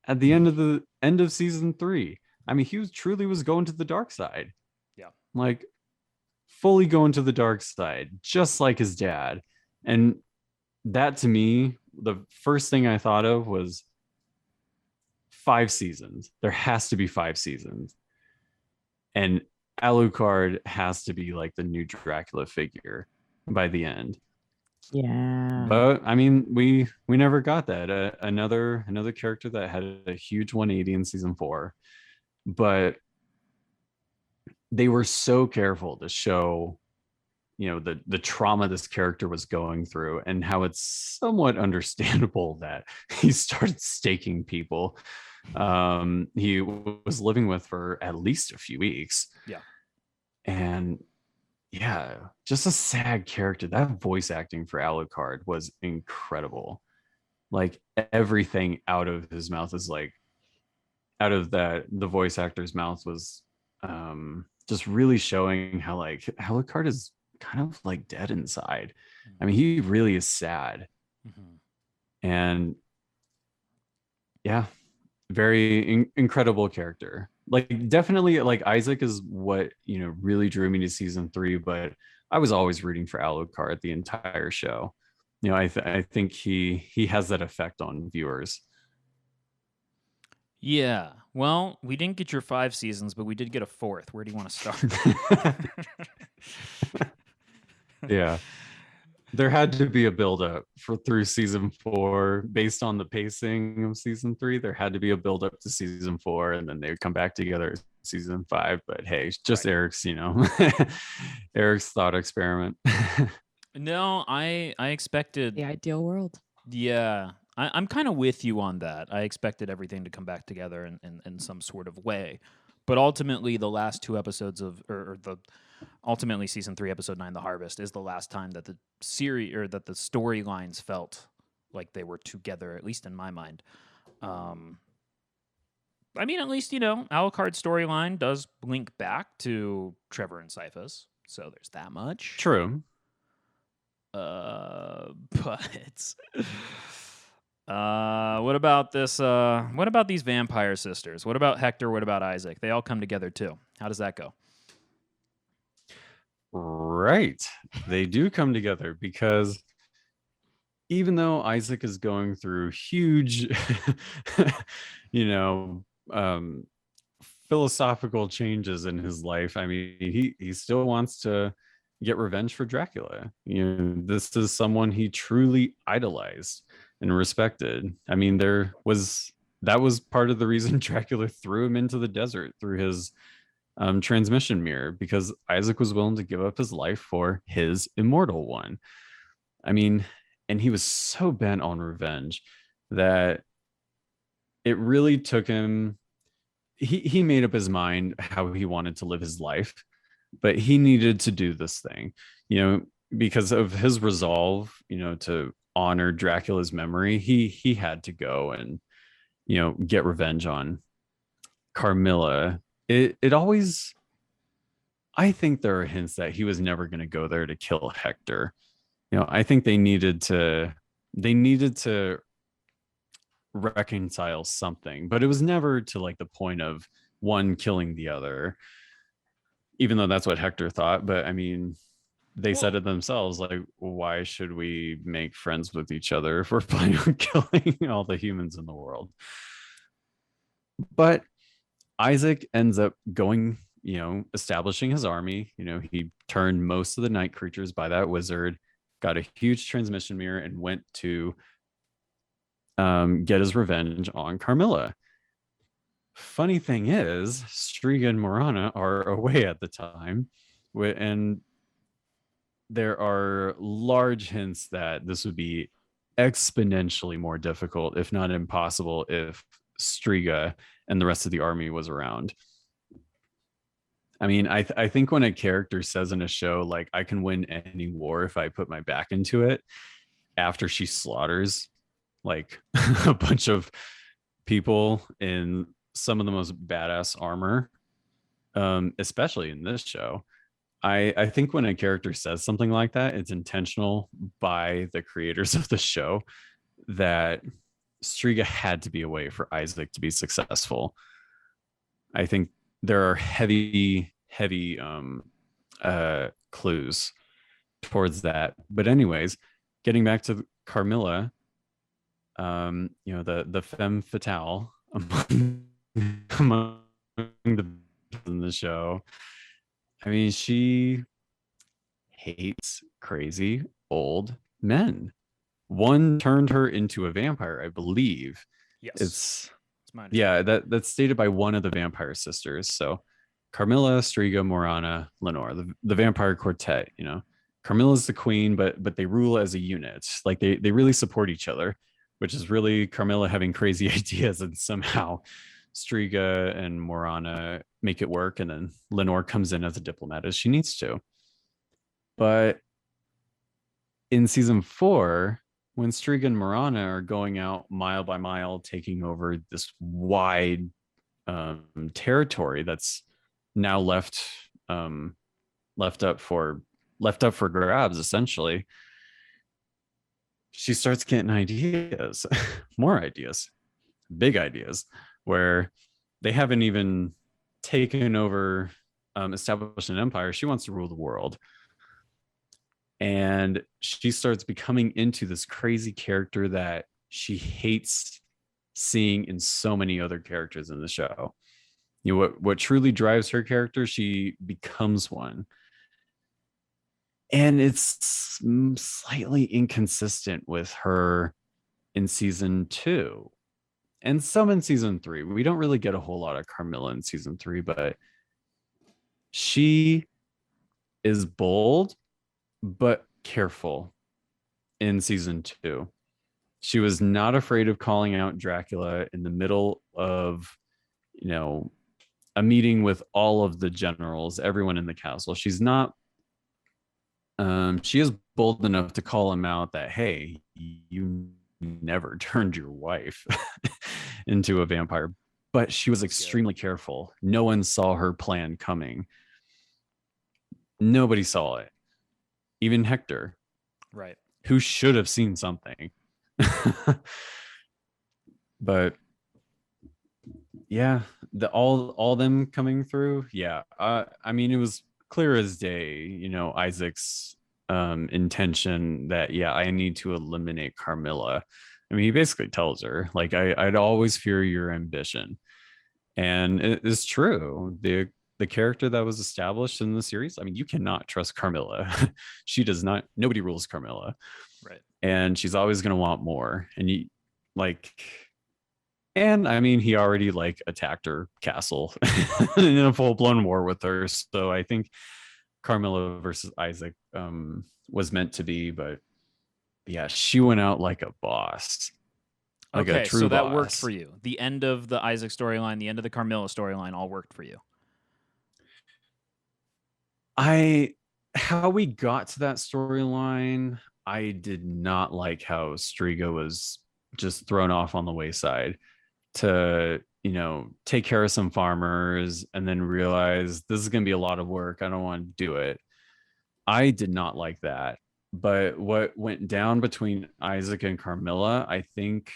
Speaker 2: at the end of season 3. I mean, he truly was going to the dark side.
Speaker 3: Yeah.
Speaker 2: Like fully going to the dark side, just like his dad. And that, to me, the first thing I thought of was 5 seasons. There has to be 5 seasons. And Alucard has to be like the new Dracula figure by the end.
Speaker 1: Yeah.
Speaker 2: But I mean, we never got that. Another character that had a huge 180 in season 4, but they were so careful to show, the trauma this character was going through, and how it's somewhat understandable that he started staking people he was living with for at least a few weeks.
Speaker 3: Yeah.
Speaker 2: And yeah, just a sad character. That voice acting for Alucard was incredible. Like everything out of his mouth is like, out of the voice actor's mouth was just really showing how like Alucard is kind of like dead inside. I mean, he really is sad. Mm-hmm. And yeah, very incredible character. Like definitely like Isaac is what really drew me to season 3, but I was always rooting for Alucard the entire show. I think he has that effect on viewers.
Speaker 3: Yeah. Well, we didn't get your 5 seasons, but we did get a 4th. Where do you want to start?
Speaker 2: Yeah. There had to be a buildup for through season 4 based on the pacing of season 3. There had to be a buildup to season 4, and then they would come back together season 5. But hey, it's just
Speaker 3: Right.
Speaker 2: Eric's, Eric's thought experiment.
Speaker 3: No, I expected.
Speaker 1: The ideal world.
Speaker 3: Yeah, I'm kind of with you on that. I expected everything to come back together in some sort of way, but ultimately, the last 2 episodes of or the ultimately season 3, episode 9, The Harvest, is the last time that the series or that the storylines felt like they were together, at least in my mind. I mean, at least Alucard's storyline does link back to Trevor and Cyphus, so there's that much.
Speaker 2: True.
Speaker 3: But what about this? What about these vampire sisters? What about Hector? What about Isaac? They all come together too. How does that go?
Speaker 2: Right. They do come together because even though Isaac is going through huge, you know, philosophical changes in his life, I mean, he still wants to get revenge for Dracula. This is someone he truly idolized and respected. I mean, that was part of the reason Dracula threw him into the desert through his transmission mirror, because Isaac was willing to give up his life for his immortal one. I mean, and he was so bent on revenge that it really took him. He made up his mind how he wanted to live his life, but he needed to do this thing, because of his resolve, to honor Dracula's memory. He had to go and, get revenge on Carmilla. It always, I think there are hints that he was never going to go there to kill Hector. I think they needed to reconcile something, but it was never to like the point of one killing the other, even though that's what Hector thought. But I mean, they said it themselves, like, why should we make friends with each other if we're planning on killing all the humans in the world? But Isaac ends up going, establishing his army. He turned most of the night creatures by that wizard, got a huge transmission mirror, and went to get his revenge on Carmilla. Funny thing is, Striga and Morana are away at the time, and there are large hints that this would be exponentially more difficult, if not impossible, if Striga and the rest of the army was around. I mean, I think when a character says in a show, like, I can win any war if I put my back into it, after she slaughters like a bunch of people in some of the most badass armor, especially in this show, I think when a character says something like that, it's intentional by the creators of the show that Striga had to be away for Isaac to be successful. I think there are heavy clues towards that. But anyways, getting back to Carmilla, the femme fatale among the in the show. I mean, she hates crazy old men. One turned her into a vampire, I believe.
Speaker 3: Yes,
Speaker 2: it's
Speaker 3: my
Speaker 2: that's stated by one of the vampire sisters. So Carmilla, Striga, Morana, Lenore, the vampire quartet. Carmilla's the queen, but they rule as a unit. Like they really support each other, which is really Carmilla having crazy ideas, and somehow Striga and Morana make it work, and then Lenore comes in as a diplomat as she needs to. But in season 4, when Striga and Morana are going out mile by mile, taking over this wide territory that's now left up for grabs, essentially, she starts getting ideas, more ideas, big ideas, where they haven't even taken over, established an empire. She wants to rule the world. And she starts becoming into this crazy character that she hates seeing in so many other characters in the show. What truly drives her character, she becomes one. And it's slightly inconsistent with her in season 2 and some in season 3. We don't really get a whole lot of Carmilla in season 3, but she is bold but careful in season 2. She was not afraid of calling out Dracula in the middle of, a meeting with all of the generals, everyone in the castle. She's not she is bold enough to call him out that, hey, you never turned your wife into a vampire. But she was extremely careful. No one saw her plan coming. Nobody saw it. Even Hector.
Speaker 3: Right.
Speaker 2: Who should have seen something. But yeah, all them coming through. Yeah. I mean, it was clear as day, Isaac's intention that, yeah, I need to eliminate Carmilla. I mean, he basically tells her, like, I'd always fear your ambition. And it is true. The character that was established in the series, I mean, you cannot trust Carmilla. She does not, nobody rules Carmilla.
Speaker 3: Right.
Speaker 2: And she's always going to want more. And and I mean, he already attacked her castle in a full-blown war with her. So I think Carmilla versus Isaac was meant to be, but yeah, she went out like a boss. Like
Speaker 3: okay,
Speaker 2: a true
Speaker 3: so that
Speaker 2: boss.
Speaker 3: worked for you. The end of the Isaac storyline, the end of the Carmilla storyline all worked for you.
Speaker 2: How we got to that storyline, I did not like how Striga was just thrown off on the wayside to, take care of some farmers and then realize this is going to be a lot of work. I don't want to do it. I did not like that. But what went down between Isaac and Carmilla, I think,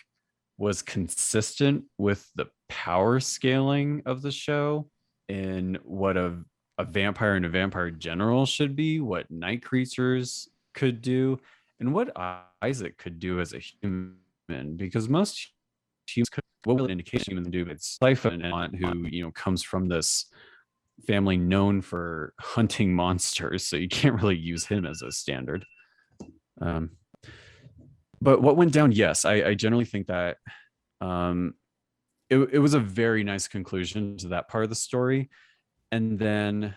Speaker 2: was consistent with the power scaling of the show and what a vampire and a vampire general should be, what night creatures could do, and what Isaac could do as a human. Because most humans could, what will indication humans do? It's Siphon, who comes from this family known for hunting monsters, so you can't really use him as a standard. But what went down, yes, I generally think that it was a very nice conclusion to that part of the story. And then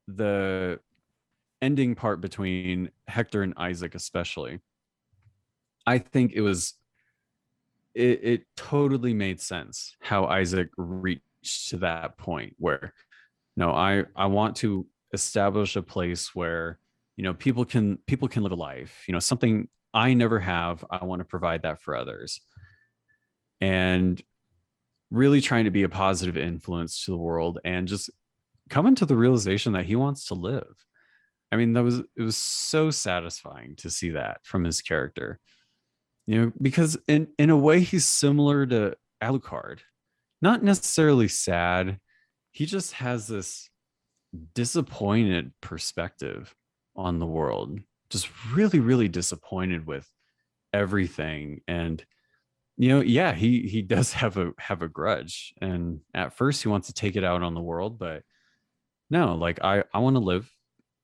Speaker 2: the ending part between Hector and Isaac, especially, I think it totally made sense how Isaac reached to that point where, no, I want to establish a place where, people can live a life, something I never have. I want to provide that for others. And really trying to be a positive influence to the world and just coming to the realization that he wants to live. I mean, it was so satisfying to see that from his character, because in a way he's similar to Alucard, not necessarily sad. He just has this disappointed perspective on the world, just really, really disappointed with everything. And yeah, he does have a grudge, and at first he wants to take it out on the world, but no, like I want to live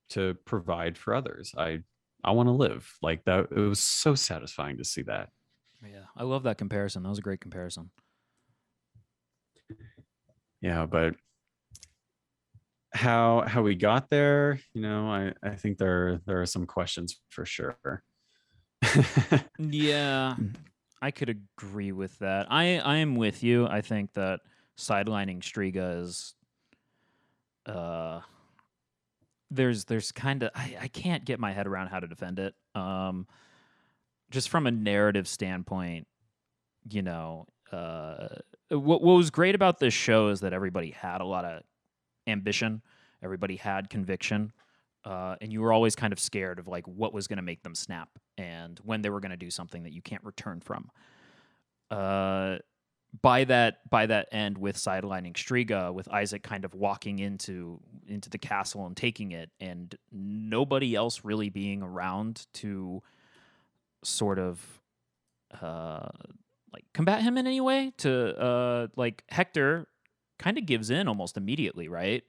Speaker 2: to provide for others. I want to live like that. It was so satisfying to see that.
Speaker 3: Yeah, I love that comparison. That was a great comparison.
Speaker 2: Yeah, but how we got there, I think there are some questions for sure.
Speaker 3: Yeah, I could agree with that. I am with you. I think that sidelining Striga is there's kind of I can't get my head around how to defend it. Just from a narrative standpoint, what was great about this show is that everybody had a lot of ambition, everybody had conviction, and you were always kind of scared of like what was going to make them snap and when they were going to do something that you can't return from. By that end, with sidelining Striga, with Isaac kind of walking into the castle and taking it, and nobody else really being around to sort of like combat him in any way, to like Hector kind of gives in almost immediately, right?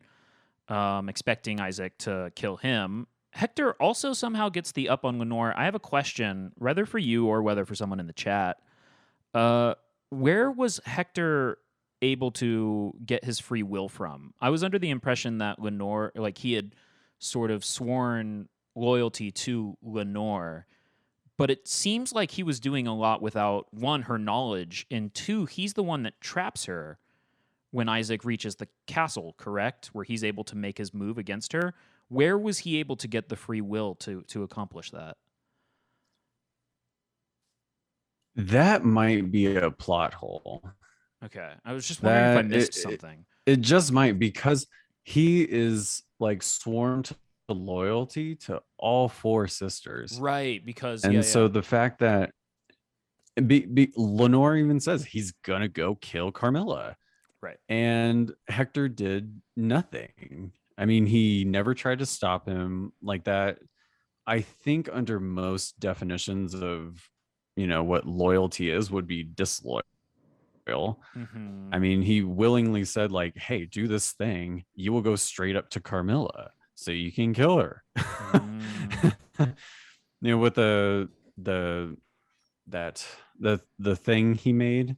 Speaker 3: Expecting Isaac to kill him, Hector also somehow gets the up on Lenore. I have a question, whether for you or whether for someone in the chat. Where was Hector able to get his free will from? I was under the impression that Lenore, like he had sort of sworn loyalty to Lenore, but it seems like he was doing a lot without, one, her knowledge, and two, he's the one that traps her when Isaac reaches the castle, correct? Where he's able to make his move against her. Where was he able to get the free will to accomplish that?
Speaker 2: That might be a plot hole.
Speaker 3: Okay. I was just wondering if I missed
Speaker 2: It,
Speaker 3: something.
Speaker 2: it just might, because he is like sworn to loyalty to all four sisters.
Speaker 3: Right, because
Speaker 2: And so the fact that Lenore even says he's gonna go kill Carmilla.
Speaker 3: Right.
Speaker 2: And Hector did nothing. I mean, he never tried to stop him like that. I think under most definitions of, what loyalty is would be disloyal.
Speaker 3: Mm-hmm.
Speaker 2: I mean, he willingly said like, "Hey, do this thing. You will go straight up to Carmilla so you can kill her." With the thing he made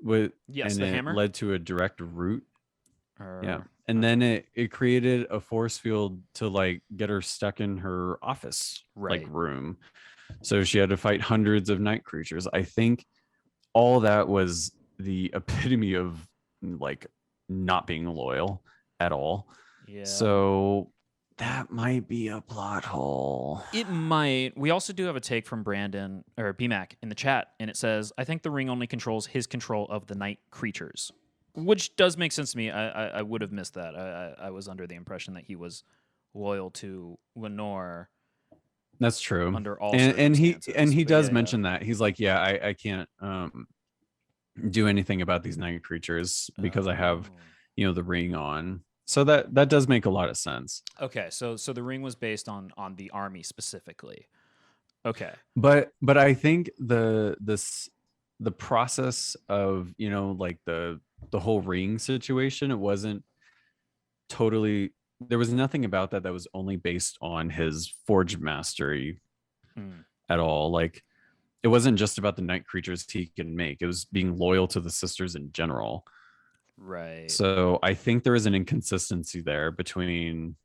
Speaker 2: with,
Speaker 3: yes,
Speaker 2: and
Speaker 3: the
Speaker 2: it
Speaker 3: hammer
Speaker 2: led to a direct route. And then it created a force field to like get her stuck in her office like room, so she had to fight hundreds of night creatures. I think all that was the epitome of like not being loyal at all. So that might be a plot hole.
Speaker 3: It might. We also do have a take from Brandon or BMAC in the chat, and it says, "I think the ring only controls his control of the night creatures," which does make sense to me. I would have missed that. I was under the impression that he was loyal to Lenore.
Speaker 2: That's true.
Speaker 3: Under all
Speaker 2: and he
Speaker 3: circumstances.
Speaker 2: does mention that he's like, yeah, I can't do anything about these night creatures because I have the ring on. So that does make a lot of sense.
Speaker 3: Okay, so the ring was based on the army specifically. Okay.
Speaker 2: But I think the process of, like the whole ring situation, it wasn't totally, there was nothing about that was only based on his forge mastery at all. Like, it wasn't just about the night creatures he can make. It was being loyal to the sisters in general.
Speaker 3: Right.
Speaker 2: So I think there is an inconsistency there between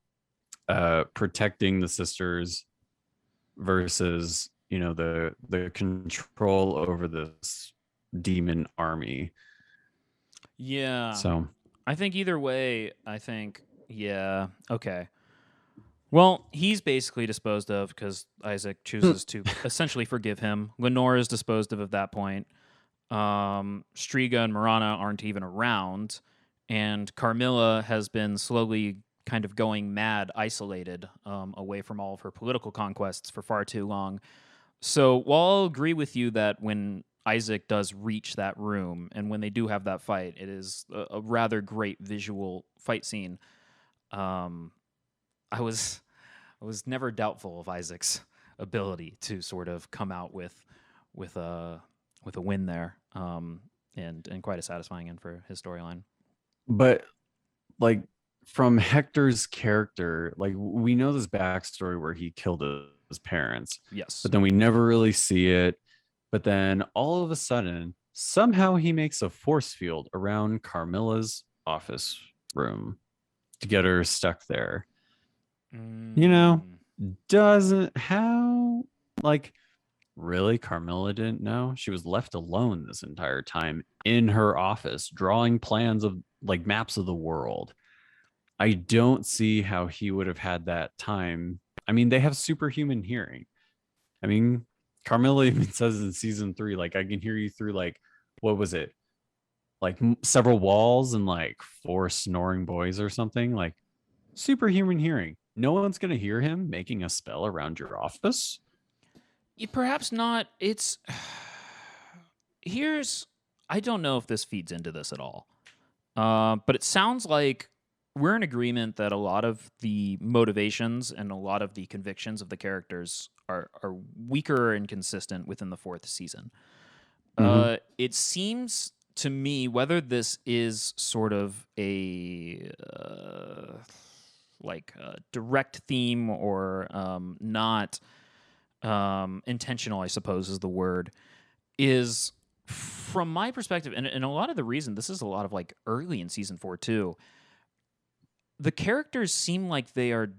Speaker 2: protecting the sisters versus, the control over this demon army.
Speaker 3: Yeah.
Speaker 2: So
Speaker 3: I think either way, yeah. Okay. Well, he's basically disposed of because Isaac chooses to essentially forgive him. Lenore is disposed of at that point. Striga and Marana aren't even around. And Carmilla has been slowly kind of going mad, isolated, away from all of her political conquests for far too long. So while I'll agree with you that when Isaac does reach that room and when they do have that fight, it is a rather great visual fight scene. I was never doubtful of Isaac's ability to sort of come out with a win there, and quite a satisfying end for his storyline.
Speaker 2: But like from Hector's character, like we know this backstory where he killed his parents.
Speaker 3: Yes.
Speaker 2: But then we never really see it. But then all of a sudden, somehow he makes a force field around Carmilla's office room to get her stuck there. Doesn't how like really Carmilla didn't know? She was left alone this entire time in her office drawing plans of like maps of the world. I don't see how he would have had that time. I mean, they have superhuman hearing. I mean, Carmilla even says in season 3, like, I can hear you through like, what was it? Like several walls and like 4 snoring boys or something. Like superhuman hearing. No one's going to hear him making a spell around your office.
Speaker 3: Perhaps not. It's I don't know if this feeds into this at all. But it sounds like we're in agreement that a lot of the motivations and a lot of the convictions of the characters are weaker and inconsistent within the 4th season. It seems to me, whether this is sort of a like direct theme or not intentional, I suppose is the word, is from my perspective, and a lot of the reason, this is a lot of like early in season 4 too, the characters seem like they're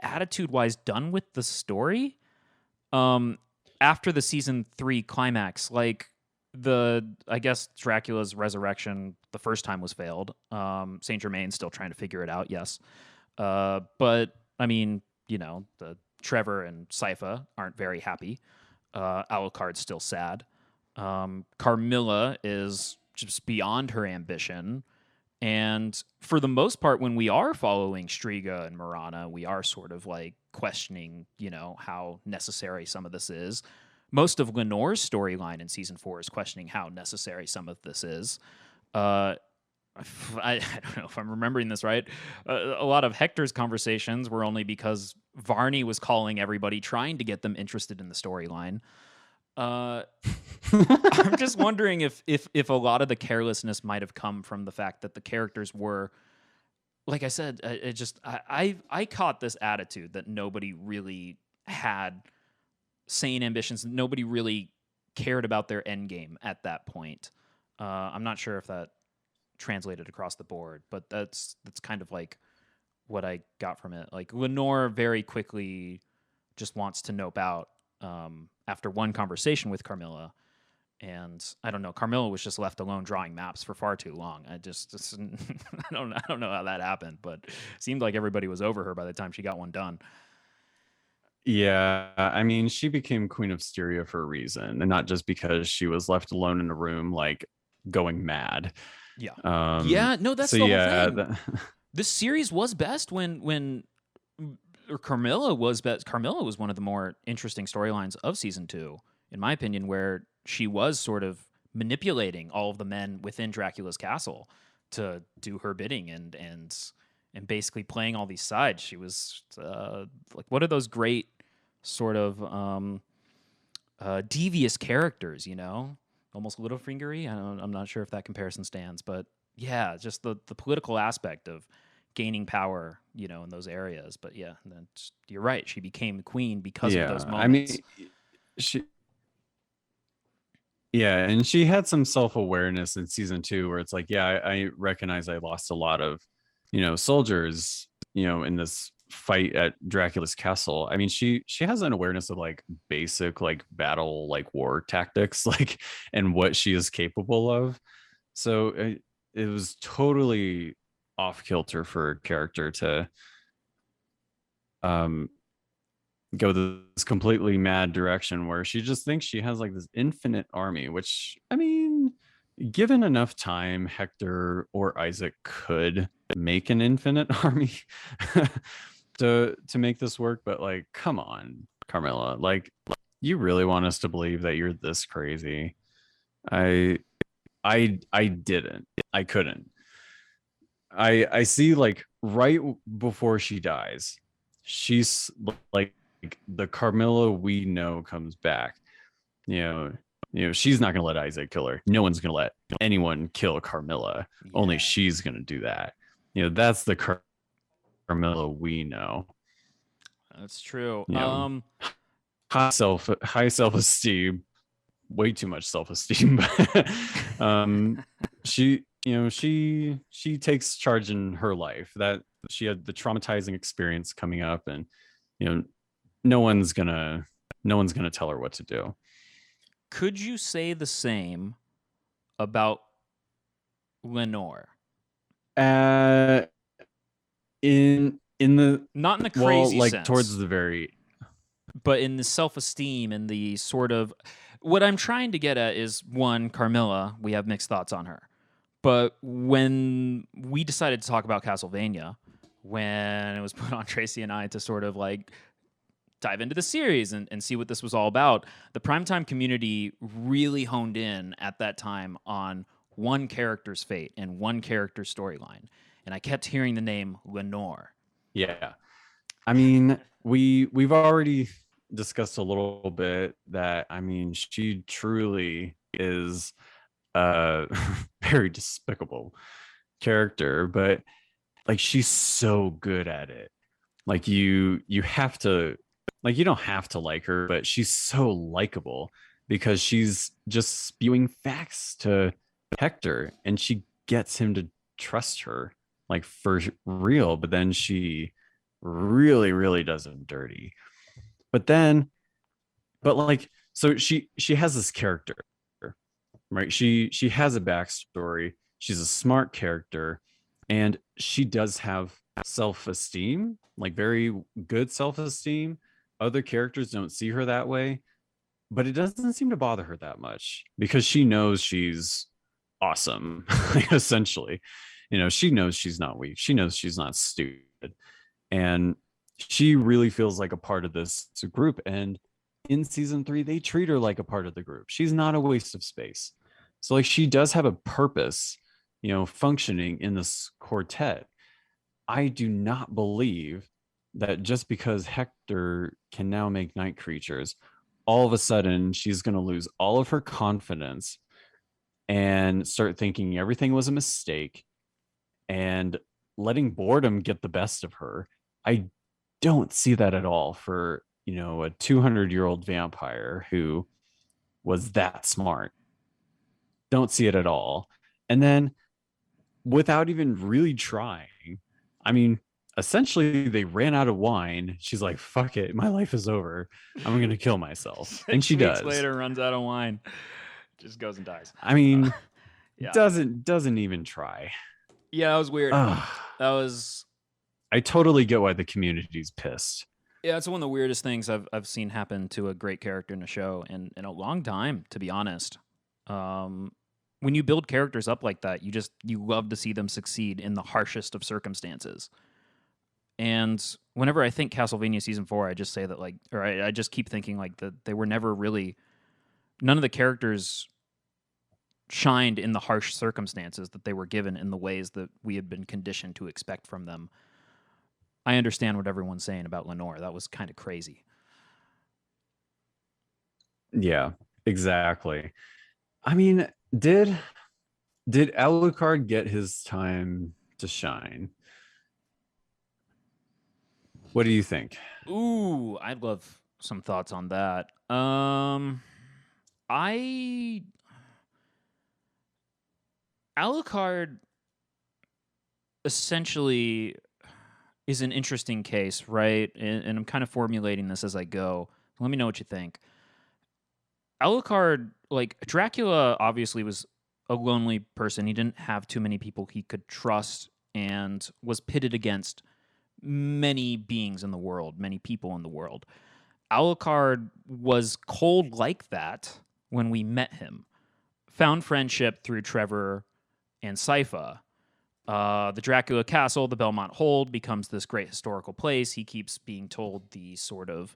Speaker 3: attitude wise done with the story after the season 3 climax. Like I guess Dracula's resurrection the first time was failed. Saint Germain's still trying to figure it out, yes. But I mean, the Trevor and Sypha aren't very happy. Alucard's still sad. Carmilla is just beyond her ambition. And for the most part, when we are following Striga and Marana, we are sort of like questioning, how necessary some of this is. Most of Lenore's storyline in season 4 is questioning how necessary some of this is. I don't know if I'm remembering this right. A lot of Hector's conversations were only because Varney was calling everybody, trying to get them interested in the storyline. I'm just wondering if a lot of the carelessness might have come from the fact that the characters were, like I said, I caught this attitude that nobody really had sane ambitions. Nobody really cared about their end game at that point. I'm not sure if that translated across the board, but that's kind of like what I got from it. Like Lenore very quickly just wants to nope out after one conversation with Carmilla. And I don't know, Carmilla was just left alone drawing maps for far too long. I don't know how that happened, but it seemed like everybody was over her by the time she got one done.
Speaker 2: Yeah, I mean, she became Queen of Styria for a reason, and not just because she was left alone in a room, like going mad.
Speaker 3: Yeah. No, that's the whole thing. This series was best when Carmilla was best. Carmilla was one of the more interesting storylines of season 2, in my opinion, where she was sort of manipulating all of the men within Dracula's castle to do her bidding and basically playing all these sides. She was like, what are those great sort of devious characters, almost Littlefingery. I'm not sure if that comparison stands, but yeah, just the political aspect of gaining power, in those areas. But yeah, you're right. She became queen because of those moments.
Speaker 2: I mean, and she had some self-awareness in season 2 where it's like, yeah, I recognize I lost a lot of, soldiers, in this fight at Dracula's castle. I mean, she has an awareness of like basic like battle like war tactics, like, and what she is capable of. So it was totally off kilter for a character to go this completely mad direction where she just thinks she has like this infinite army, which, I mean, given enough time, Hector or Isaac could make an infinite army to make this work. But like, come on, Carmilla, like, you really want us to believe that you're this crazy? I didn't. I couldn't. I see, like, right before she dies, she's like the Carmilla we know comes back. She's not gonna let Isaac kill her. No one's gonna let anyone kill Carmilla. Yeah. Only she's gonna do that. That's the Carmilla we know.
Speaker 3: That's true.
Speaker 2: High self-esteem, way too much self-esteem. She takes charge in her life. That she had the traumatizing experience coming up, and no one's gonna tell her what to do.
Speaker 3: Could you say the same about Lenore?
Speaker 2: In the
Speaker 3: not in the crazy sense,
Speaker 2: towards the very,
Speaker 3: but in the self-esteem and the sort of, what I'm trying to get at is, one, Carmilla, we have mixed thoughts on her. But when we decided to talk about Castlevania, when it was put on Tracy and I to sort of like dive into the series and see what this was all about, the primetime community really honed in at that time on one character's fate and one character's storyline. And I kept hearing the name Lenore.
Speaker 2: Yeah. I mean, we've already discussed a little bit that, I mean, she truly is a very despicable character, but like she's so good at it. Like you have to, like, you don't have to like her, but she's so likable because she's just spewing facts to Hector and she gets him to trust her like for real, but then she really does him dirty. But then, but like, so she has this character, right? She has a backstory. She's a smart character, and she does have self-esteem, like very good self-esteem. Other characters don't see her that way, but it doesn't seem to bother her that much because she knows she's awesome. Essentially, she knows she's not weak. She knows she's not stupid, and she really feels like a part of this group. And in season 3, they treat her like a part of the group. She's not a waste of space. So like she does have a purpose, functioning in this quartet. I do not believe that just because Hector can now make night creatures, all of a sudden she's going to lose all of her confidence and start thinking everything was a mistake and letting boredom get the best of her. I don't see that at all for, a 200-year-old vampire who was that smart. Don't see it at all. And then without even really trying, I mean, essentially they ran out of wine. She's like, fuck it, my life is over. I'm going to kill myself. And she
Speaker 3: 6 weeks
Speaker 2: does.
Speaker 3: later, runs out of wine. Just goes and dies.
Speaker 2: I mean,
Speaker 3: yeah.
Speaker 2: doesn't even try.
Speaker 3: Yeah, that was weird.
Speaker 2: Ugh.
Speaker 3: That was...
Speaker 2: I totally get why the community's pissed.
Speaker 3: Yeah, it's one of the weirdest things I've seen happen to a great character in a show in a long time, to be honest. When you build characters up like that, you love to see them succeed in the harshest of circumstances. And whenever I think Castlevania Season 4, I just say that, like, or I just keep thinking, like, that they were never really... None of the characters shined in the harsh circumstances that they were given in the ways that we had been conditioned to expect from them. I understand what everyone's saying about Lenore. That was kind of crazy.
Speaker 2: Yeah, exactly. I mean, did Alucard get his time to shine? What do you think?
Speaker 3: Ooh, I'd love some thoughts on that. Alucard essentially is an interesting case, right? And I'm kind of formulating this as I go. Let me know what you think. Alucard, like, Dracula obviously was a lonely person. He didn't have too many people he could trust and was pitted against many beings in the world, many people in the world. Alucard was cold like that when we met him. Found friendship through Trevor and Sypha. The Dracula Castle, the Belmont Hold, becomes this great historical place. He keeps being told the sort of,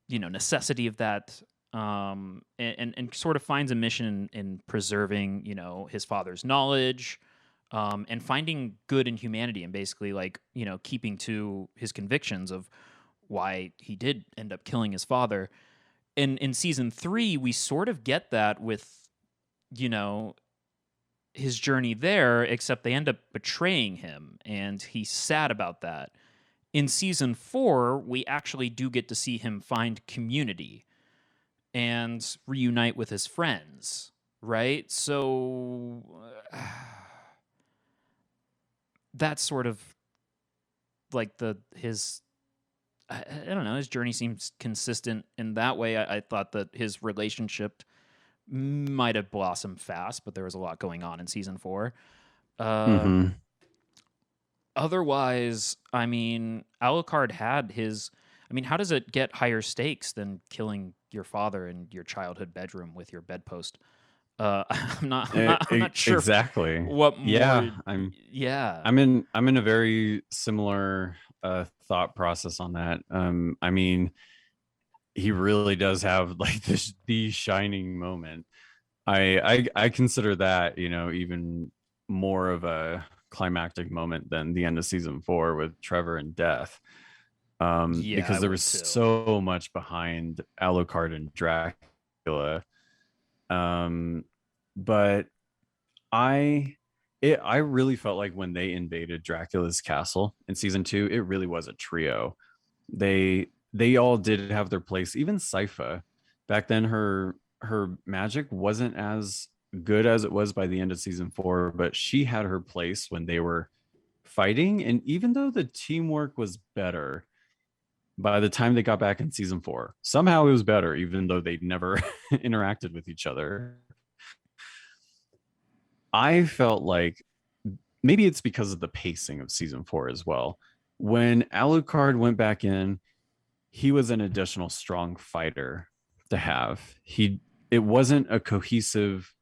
Speaker 3: necessity of that, and sort of finds a mission in preserving, his father's knowledge, and finding good in humanity, and basically, like, keeping to his convictions of why he did end up killing his father. In season 3, we sort of get that with, his journey there, except they end up betraying him, and he's sad about that. In season 4, we actually do get to see him find community and reunite with his friends, right? So that's sort of like his... I don't know, his journey seems consistent in that way. I thought that his relationship might have blossomed fast, but there was a lot going on in season 4. Otherwise, I mean, Alucard had his... I mean, how does it get higher stakes than killing your father in your childhood bedroom with your bedpost? I'm not sure
Speaker 2: exactly
Speaker 3: what more.
Speaker 2: Yeah,
Speaker 3: yeah.
Speaker 2: I'm in a very similar thought process on that. I mean, he really does have like the shining moment. I consider that, even more of a climactic moment than the end of season 4 with Trevor and Death. Because there was so much behind Alucard and Dracula. But I really felt like when they invaded Dracula's castle in season 2, it really was a trio. They all did have their place. Even Sypha, back then her magic wasn't as good as it was by the end of season 4, but she had her place when they were fighting. And even though the teamwork was better by the time they got back in season 4, somehow it was better, even though they never interacted with each other. I felt like maybe it's because of the pacing of season 4 as well. When Alucard went back in, he was an additional strong fighter to have. It wasn't a cohesive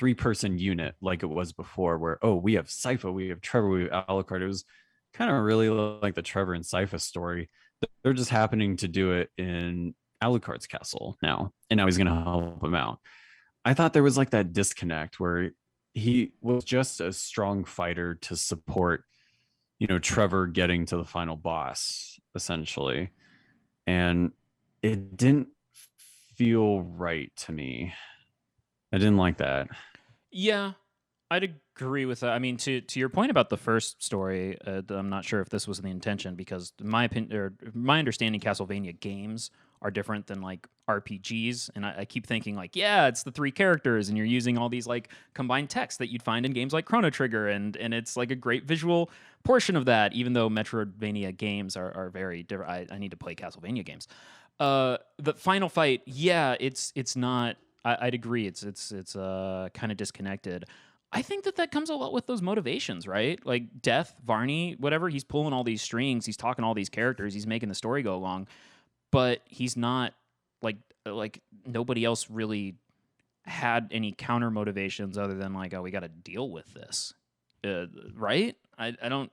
Speaker 2: 3-person unit like it was before, where we have Sypha, we have Trevor, we have Alucard. It was kind of really like the Trevor and Sypha story. They're just happening to do it in Alucard's castle now, and now he's going to help him out. I thought there was like that disconnect where he was just a strong fighter to support, Trevor getting to the final boss, essentially. And it didn't feel right to me. I didn't like that.
Speaker 3: Yeah, I'd agree with that. I mean, to your point about the first story, I'm not sure if this was the intention, because in my opinion, or my understanding, Castlevania games are different than like RPGs, and I keep thinking like, yeah, it's the 3 characters, and you're using all these like combined text that you'd find in games like Chrono Trigger, and it's like a great visual portion of that. Even though Metroidvania games are very different, I need to play Castlevania games. The final fight, yeah, it's not. I'd agree. It's kind of disconnected. I think that comes a lot with those motivations, right? Like Death, Varney, whatever. He's pulling all these strings. He's talking all these characters. He's making the story go along, but he's not like nobody else really had any counter motivations other than like, oh, we got to deal with this, right? I don't.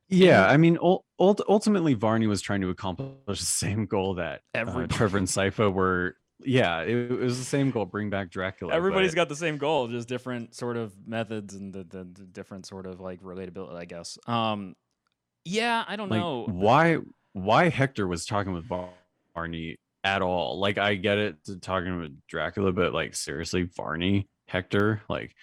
Speaker 2: Yeah, I mean, ultimately, Varney was trying to accomplish the same goal that Trevor and Sypha were. Yeah, it was the same goal: bring back Dracula.
Speaker 3: Everybody's got the same goal, just different sort of methods and the different sort of like relatability, I guess. Yeah, I don't know
Speaker 2: why Hector was talking with Varney at all. Like, I get it to talking with Dracula, but like seriously, Varney, Hector, like.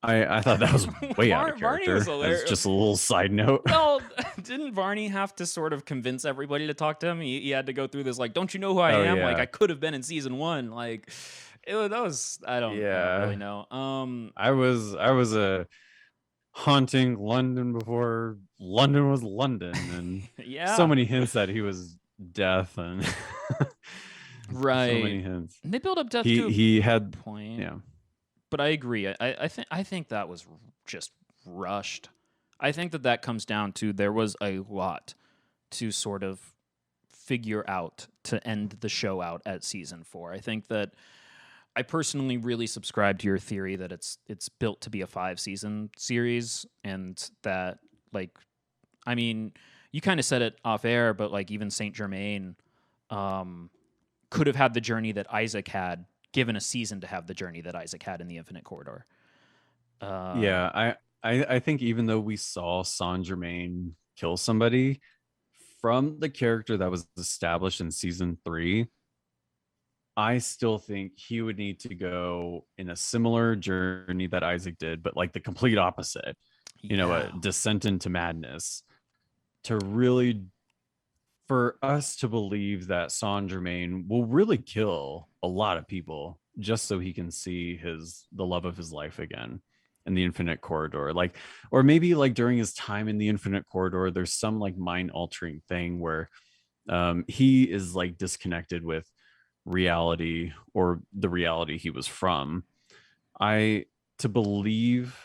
Speaker 2: I thought that was way out of character. As just a little side note.
Speaker 3: Well, didn't Varney have to sort of convince everybody to talk to him? He had to go through this like, don't you know who I am? Yeah. Like, I could have been in season 1. Like, that was I don't really know.
Speaker 2: I was a haunting London before London was London, and
Speaker 3: yeah,
Speaker 2: so many hints that he was Death, and
Speaker 3: right.
Speaker 2: So many hints.
Speaker 3: And they build up Death.
Speaker 2: He had
Speaker 3: point.
Speaker 2: Yeah.
Speaker 3: But I agree. I think that was just rushed. I think that comes down to there was a lot to sort of figure out to end the show out at season 4. I think that I personally really subscribe to your theory that it's built to be a 5-season series, and that, like, I mean, you kind of said it off air, but like even Saint Germain could have had the journey that Isaac had, given a season to have the journey that Isaac had in the Infinite Corridor.
Speaker 2: Yeah, I think even though we saw Saint Germain kill somebody, from the character that was established in season 3, I still think he would need to go in a similar journey that Isaac did, but like the complete opposite. A descent into madness, to really, for us to believe that Saint Germain will really kill a lot of people just so he can see the love of his life again in the Infinite Corridor. Like, or maybe like during his time in the Infinite Corridor, there's some like mind altering thing where he is like disconnected with reality, or the reality he was from. To believe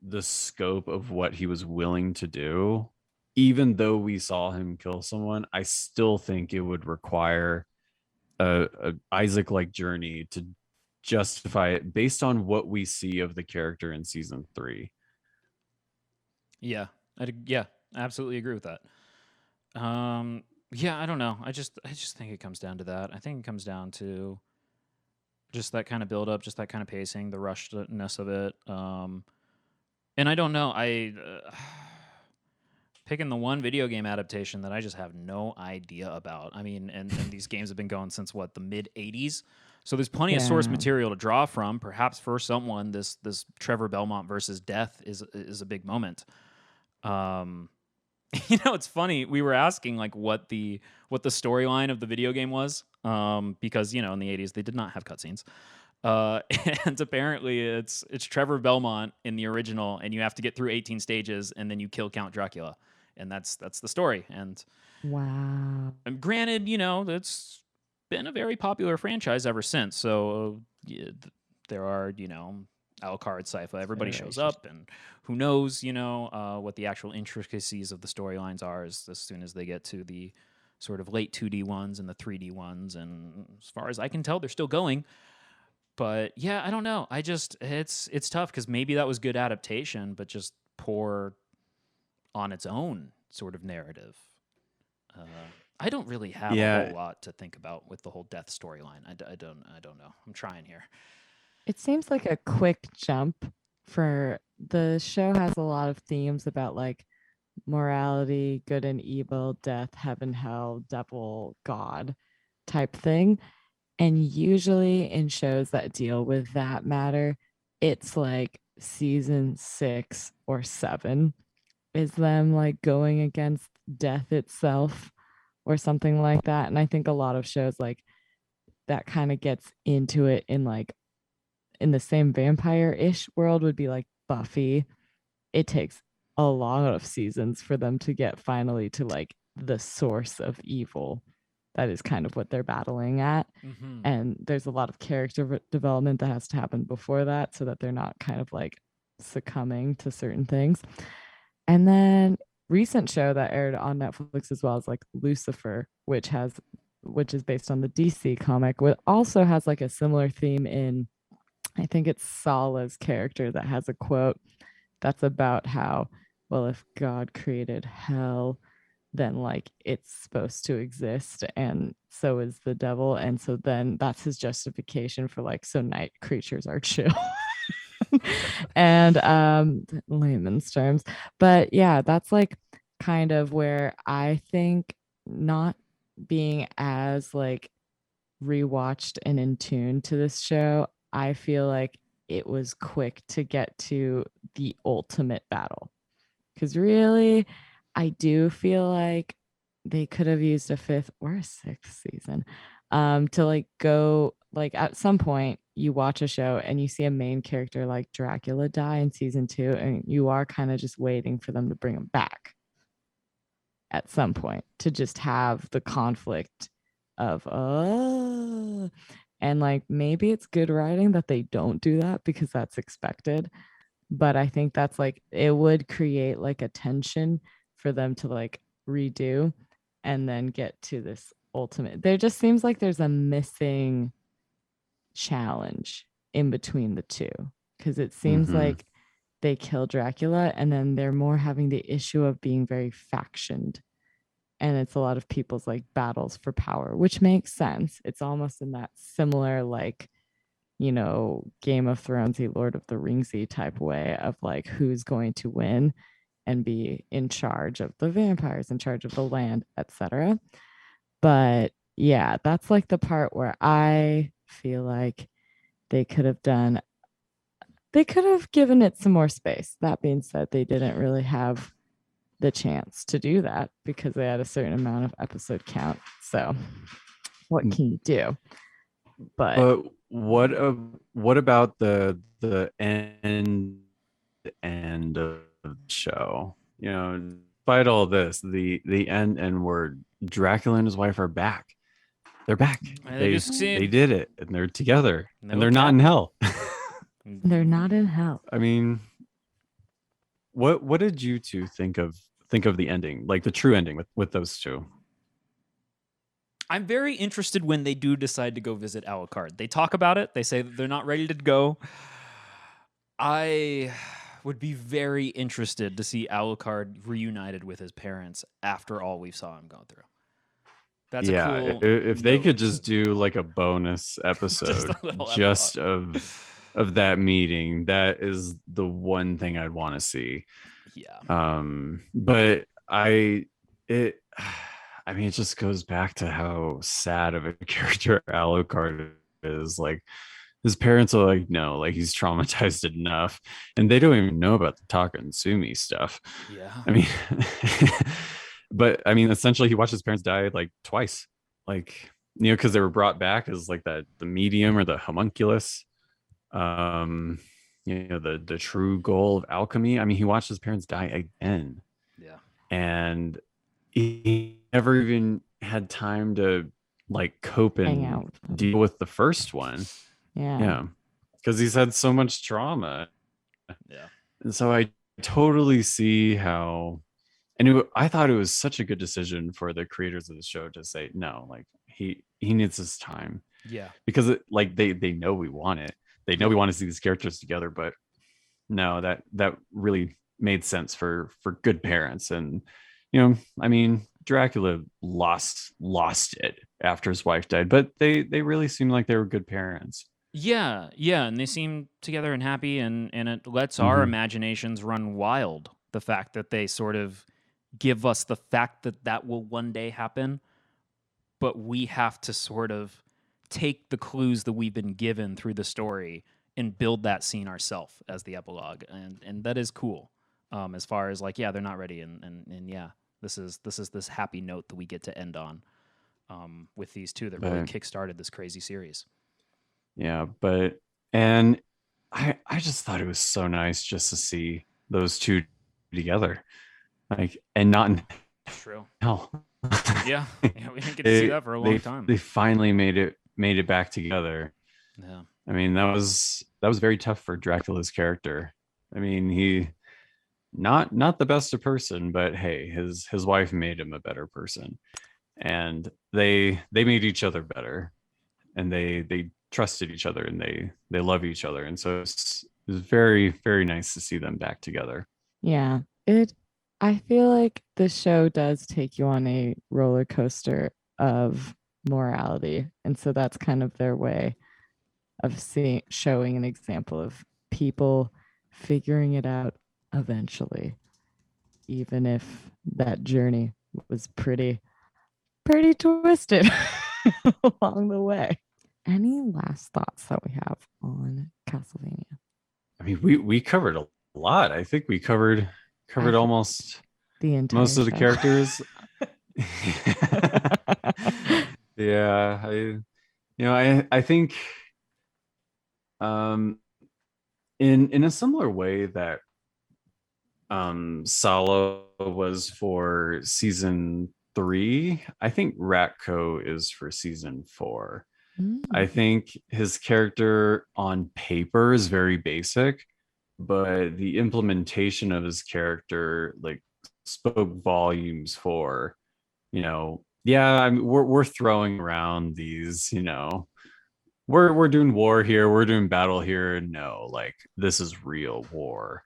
Speaker 2: the scope of what he was willing to do, even though we saw him kill someone, I still think it would require a Isaac like journey to justify it based on what we see of the character in season 3.
Speaker 3: Yeah, I absolutely agree with that. Yeah, I don't know. I just think it comes down to that. I think it comes down to just that kind of build up, just that kind of pacing, the rushedness of it. And I don't know. Picking the one video game adaptation that I just have no idea about. I mean, and these games have been going since what, the mid 80s. So there's plenty of source
Speaker 1: Yeah.
Speaker 3: material to draw from. Perhaps for someone, this Trevor Belmont versus Death is a big moment. It's funny. We were asking like what the storyline of the video game was, because in the 80s they did not have cutscenes, and apparently it's Trevor Belmont in the original, and you have to get through 18 stages, and then you kill Count Dracula, and that's the story. And
Speaker 1: Wow.
Speaker 3: granted, that's been a very popular franchise ever since. So there are Alucard, Sypha, everybody shows up, and who knows, what the actual intricacies of the storylines are as soon as they get to the sort of late 2D ones and the 3D ones. And as far as I can tell, they're still going. But yeah, I don't know. It's tough because maybe that was good adaptation, but just poor on its own sort of narrative. I don't really have a whole lot to think about with the whole Death storyline. I don't know. I'm trying here.
Speaker 1: It seems like a quick jump for the show. Has a lot of themes about like morality, good and evil, death, heaven, hell, devil, God type thing. And usually in shows that deal with that matter, it's like season 6 or 7 is them like going against death itself or something like that. And I think a lot of shows like that kind of gets into it in like in the same vampire-ish world would be like Buffy. It takes a lot of seasons for them to get finally to like the source of evil. That is kind of what they're battling at.
Speaker 3: Mm-hmm.
Speaker 1: And there's a lot of character development that has to happen before that so that they're not kind of like succumbing to certain things. And then recent show that aired on Netflix as well as like Lucifer, which is based on the DC comic, which also has like a similar theme in, I think it's Sala's character that has a quote that's about how, well, if God created hell, then like it's supposed to exist, and so is the devil. And so then that's his justification for like, so night creatures are chill. And layman's terms. But yeah, that's like kind of where I think, not being as like rewatched and in tune to this show, I feel like it was quick to get to the ultimate battle. Because really, I do feel like they could have used a 5th or a 6th season to like go, like at some point you watch a show and you see a main character like Dracula die in season 2, and you are kind of just waiting for them to bring him back at some point to just have the conflict of and like maybe it's good writing that they don't do that because that's expected. But I think that's like, it would create like a tension for them to like redo and then get to this ultimate. There just seems like there's a missing challenge in between the two, because it seems like they kill Dracula and then they're more having the issue of being very factioned, and it's a lot of people's like battles for power, which makes sense. It's almost in that similar like, Game of Thronesy, Lord of the Ringsy type way of like who's going to win and be in charge of the vampires, in charge of the land, etc. But yeah, that's like the part where I feel like they could have given it some more space. That being said, they didn't really have the chance to do that because they had a certain amount of episode count. So what can you do? But
Speaker 2: what about the end of the show? Despite all this, the end, and where Dracula and his wife are back. They're back. They did it, and they're together, and they're not in hell.
Speaker 1: They're not in hell.
Speaker 2: I mean, what did you two think of the ending, like the true ending with those two?
Speaker 3: I'm very interested when they do decide to go visit Alucard. They talk about it. They say that they're not ready to go. I would be very interested to see Alucard reunited with his parents after all we saw him go through. That's a cool
Speaker 2: if they could just do like a bonus episode just of that meeting, that is the one thing I'd want to see.
Speaker 3: Yeah.
Speaker 2: But it just goes back to how sad of a character Alucard is. Like his parents are like, no, like he's traumatized enough, and they don't even know about the Taka-Sumi stuff.
Speaker 3: Yeah.
Speaker 2: I mean, but I mean, essentially, he watched his parents die like twice, like because they were brought back as like the medium or the homunculus, the true goal of alchemy. I mean, he watched his parents die again.
Speaker 3: Yeah.
Speaker 2: And he never even had time to like cope
Speaker 1: Hang out
Speaker 2: and
Speaker 1: with them.
Speaker 2: deal with the first one.
Speaker 1: Yeah.
Speaker 2: Because he's had so much trauma.
Speaker 3: Yeah.
Speaker 2: And so I totally see how, and I thought it was such a good decision for the creators of the show to say no, like he needs his time.
Speaker 3: Yeah.
Speaker 2: Because like they know we want it. They know we want to see these characters together, but no, that really made sense for good parents. And I mean, Dracula lost it after his wife died, but they really seemed like they were good parents.
Speaker 3: Yeah, and they seem together and happy, and it lets our imaginations run wild. The fact that they sort of give us the fact that will one day happen, but we have to sort of take the clues that we've been given through the story and build that scene ourselves as the epilogue, and that is cool. As far as like, yeah, they're not ready, and yeah, this is this happy note that we get to end on with these two that really kickstarted this crazy series.
Speaker 2: Yeah, and I just thought it was so nice just to see those two together, like, and not in
Speaker 3: True.
Speaker 2: hell.
Speaker 3: Yeah, we didn't get to see that for a long time.
Speaker 2: They finally made it back together.
Speaker 3: Yeah.
Speaker 2: I mean, that was very tough for Dracula's character. I mean, he not the best of person, but hey, his wife made him a better person, and they made each other better, and they trusted each other, and they love each other, and so it was very, very nice to see them back together.
Speaker 1: Yeah. I feel like the show does take you on a roller coaster of morality. And so that's kind of their way of showing an example of people figuring it out eventually, even if that journey was pretty twisted along the way. Any last thoughts that we have on Castlevania?
Speaker 2: I mean, we covered a lot. I think we covered almost
Speaker 1: the entire
Speaker 2: most of the
Speaker 1: show.
Speaker 2: characters. Yeah, I think in a similar way that Salo was for season 3, I think Ratko is for season 4. I think his character on paper is very basic, but the implementation of his character like spoke volumes for, yeah, I mean, we're throwing around these, we're doing war here, we're doing battle here. No, like this is real war.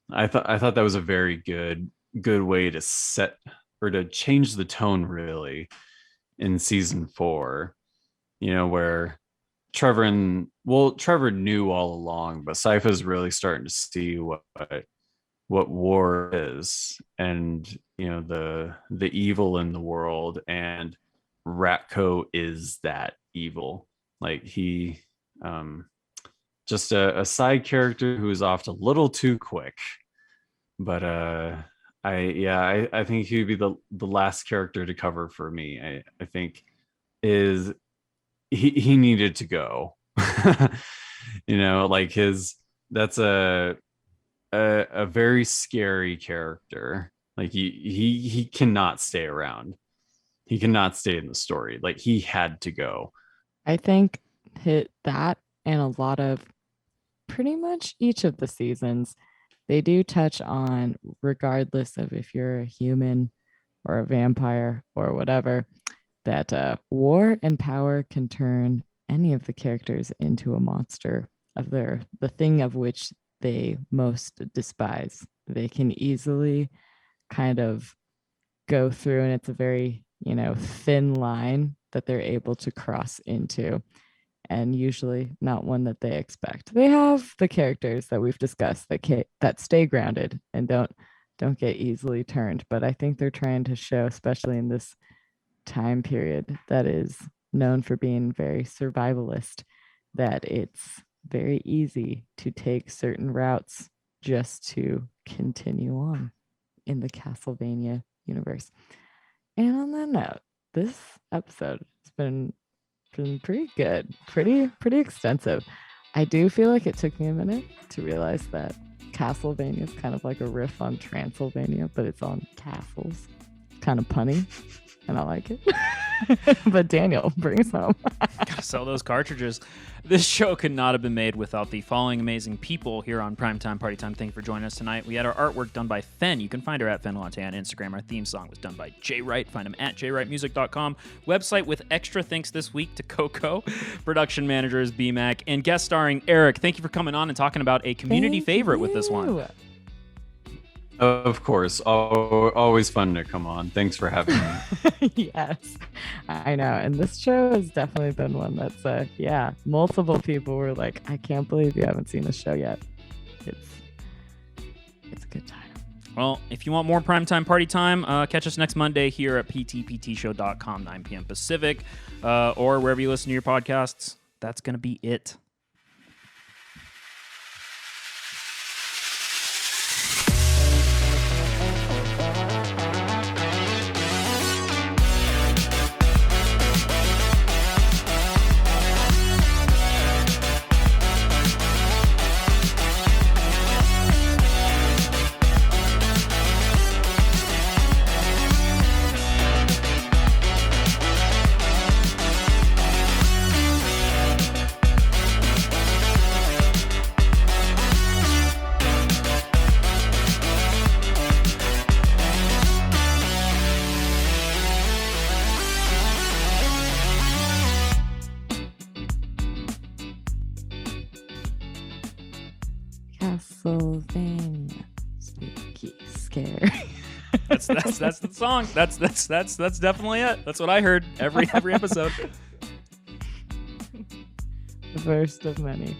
Speaker 2: I thought that was a very good way to set or to change the tone really in season 4, where Trevor knew all along, but Sypha's really starting to see what war is, and the evil in the world, and Ratko is that evil. Like he just a side character who is oft a little too quick, but I think he would be the last character to cover for me. I think is he needed to go. Like that's a very scary character. Like he cannot stay around. He cannot stay in the story. Like he had to go.
Speaker 1: I think hit that, and a lot of pretty much each of the seasons, they do touch on, regardless of if you're a human or a vampire or whatever, that war and power can turn any of the characters into a monster of the thing of which they most despise. They can easily kind of go through, and it's a very, thin line that they're able to cross into, and usually not one that they expect. They have the characters that we've discussed that stay grounded and don't get easily turned, but I think they're trying to show, especially in this time period that is known for being very survivalist, that it's very easy to take certain routes just to continue on in the Castlevania universe. And on that note, this episode has been pretty good, pretty extensive. I do feel like it took me a minute to realize that Castlevania is kind of like a riff on Transylvania, but it's on castles. Kind of punny, and I like it. But Daniel, bring us home.
Speaker 3: Gotta sell those cartridges. This show could not have been made without the following amazing people here on Primetime Party Time. Thank you for joining us tonight. We had our artwork done by Fen. You can find her at Fen Lante on Instagram. Our theme song was done by Jay Wright. Find him at jwrightmusic.com. Website with extra thanks this week to Coco. Production manager is BMAC. And guest starring Eric. Thank you for coming on and talking about a community favorite with this one.
Speaker 2: Of course. Always fun to come on. Thanks for having me.
Speaker 1: Yes, I know. And this show has definitely been one that's, multiple people were like, I can't believe you haven't seen this show yet. It's a good time.
Speaker 3: Well, if you want more Primetime Party Time, catch us next Monday here at ptptshow.com, 9 p.m. Pacific, or wherever you listen to your podcasts. That's going to be it.
Speaker 1: Castlevania, spooky, scary.
Speaker 3: That's the song. That's definitely it. That's what I heard every episode.
Speaker 1: The first of many.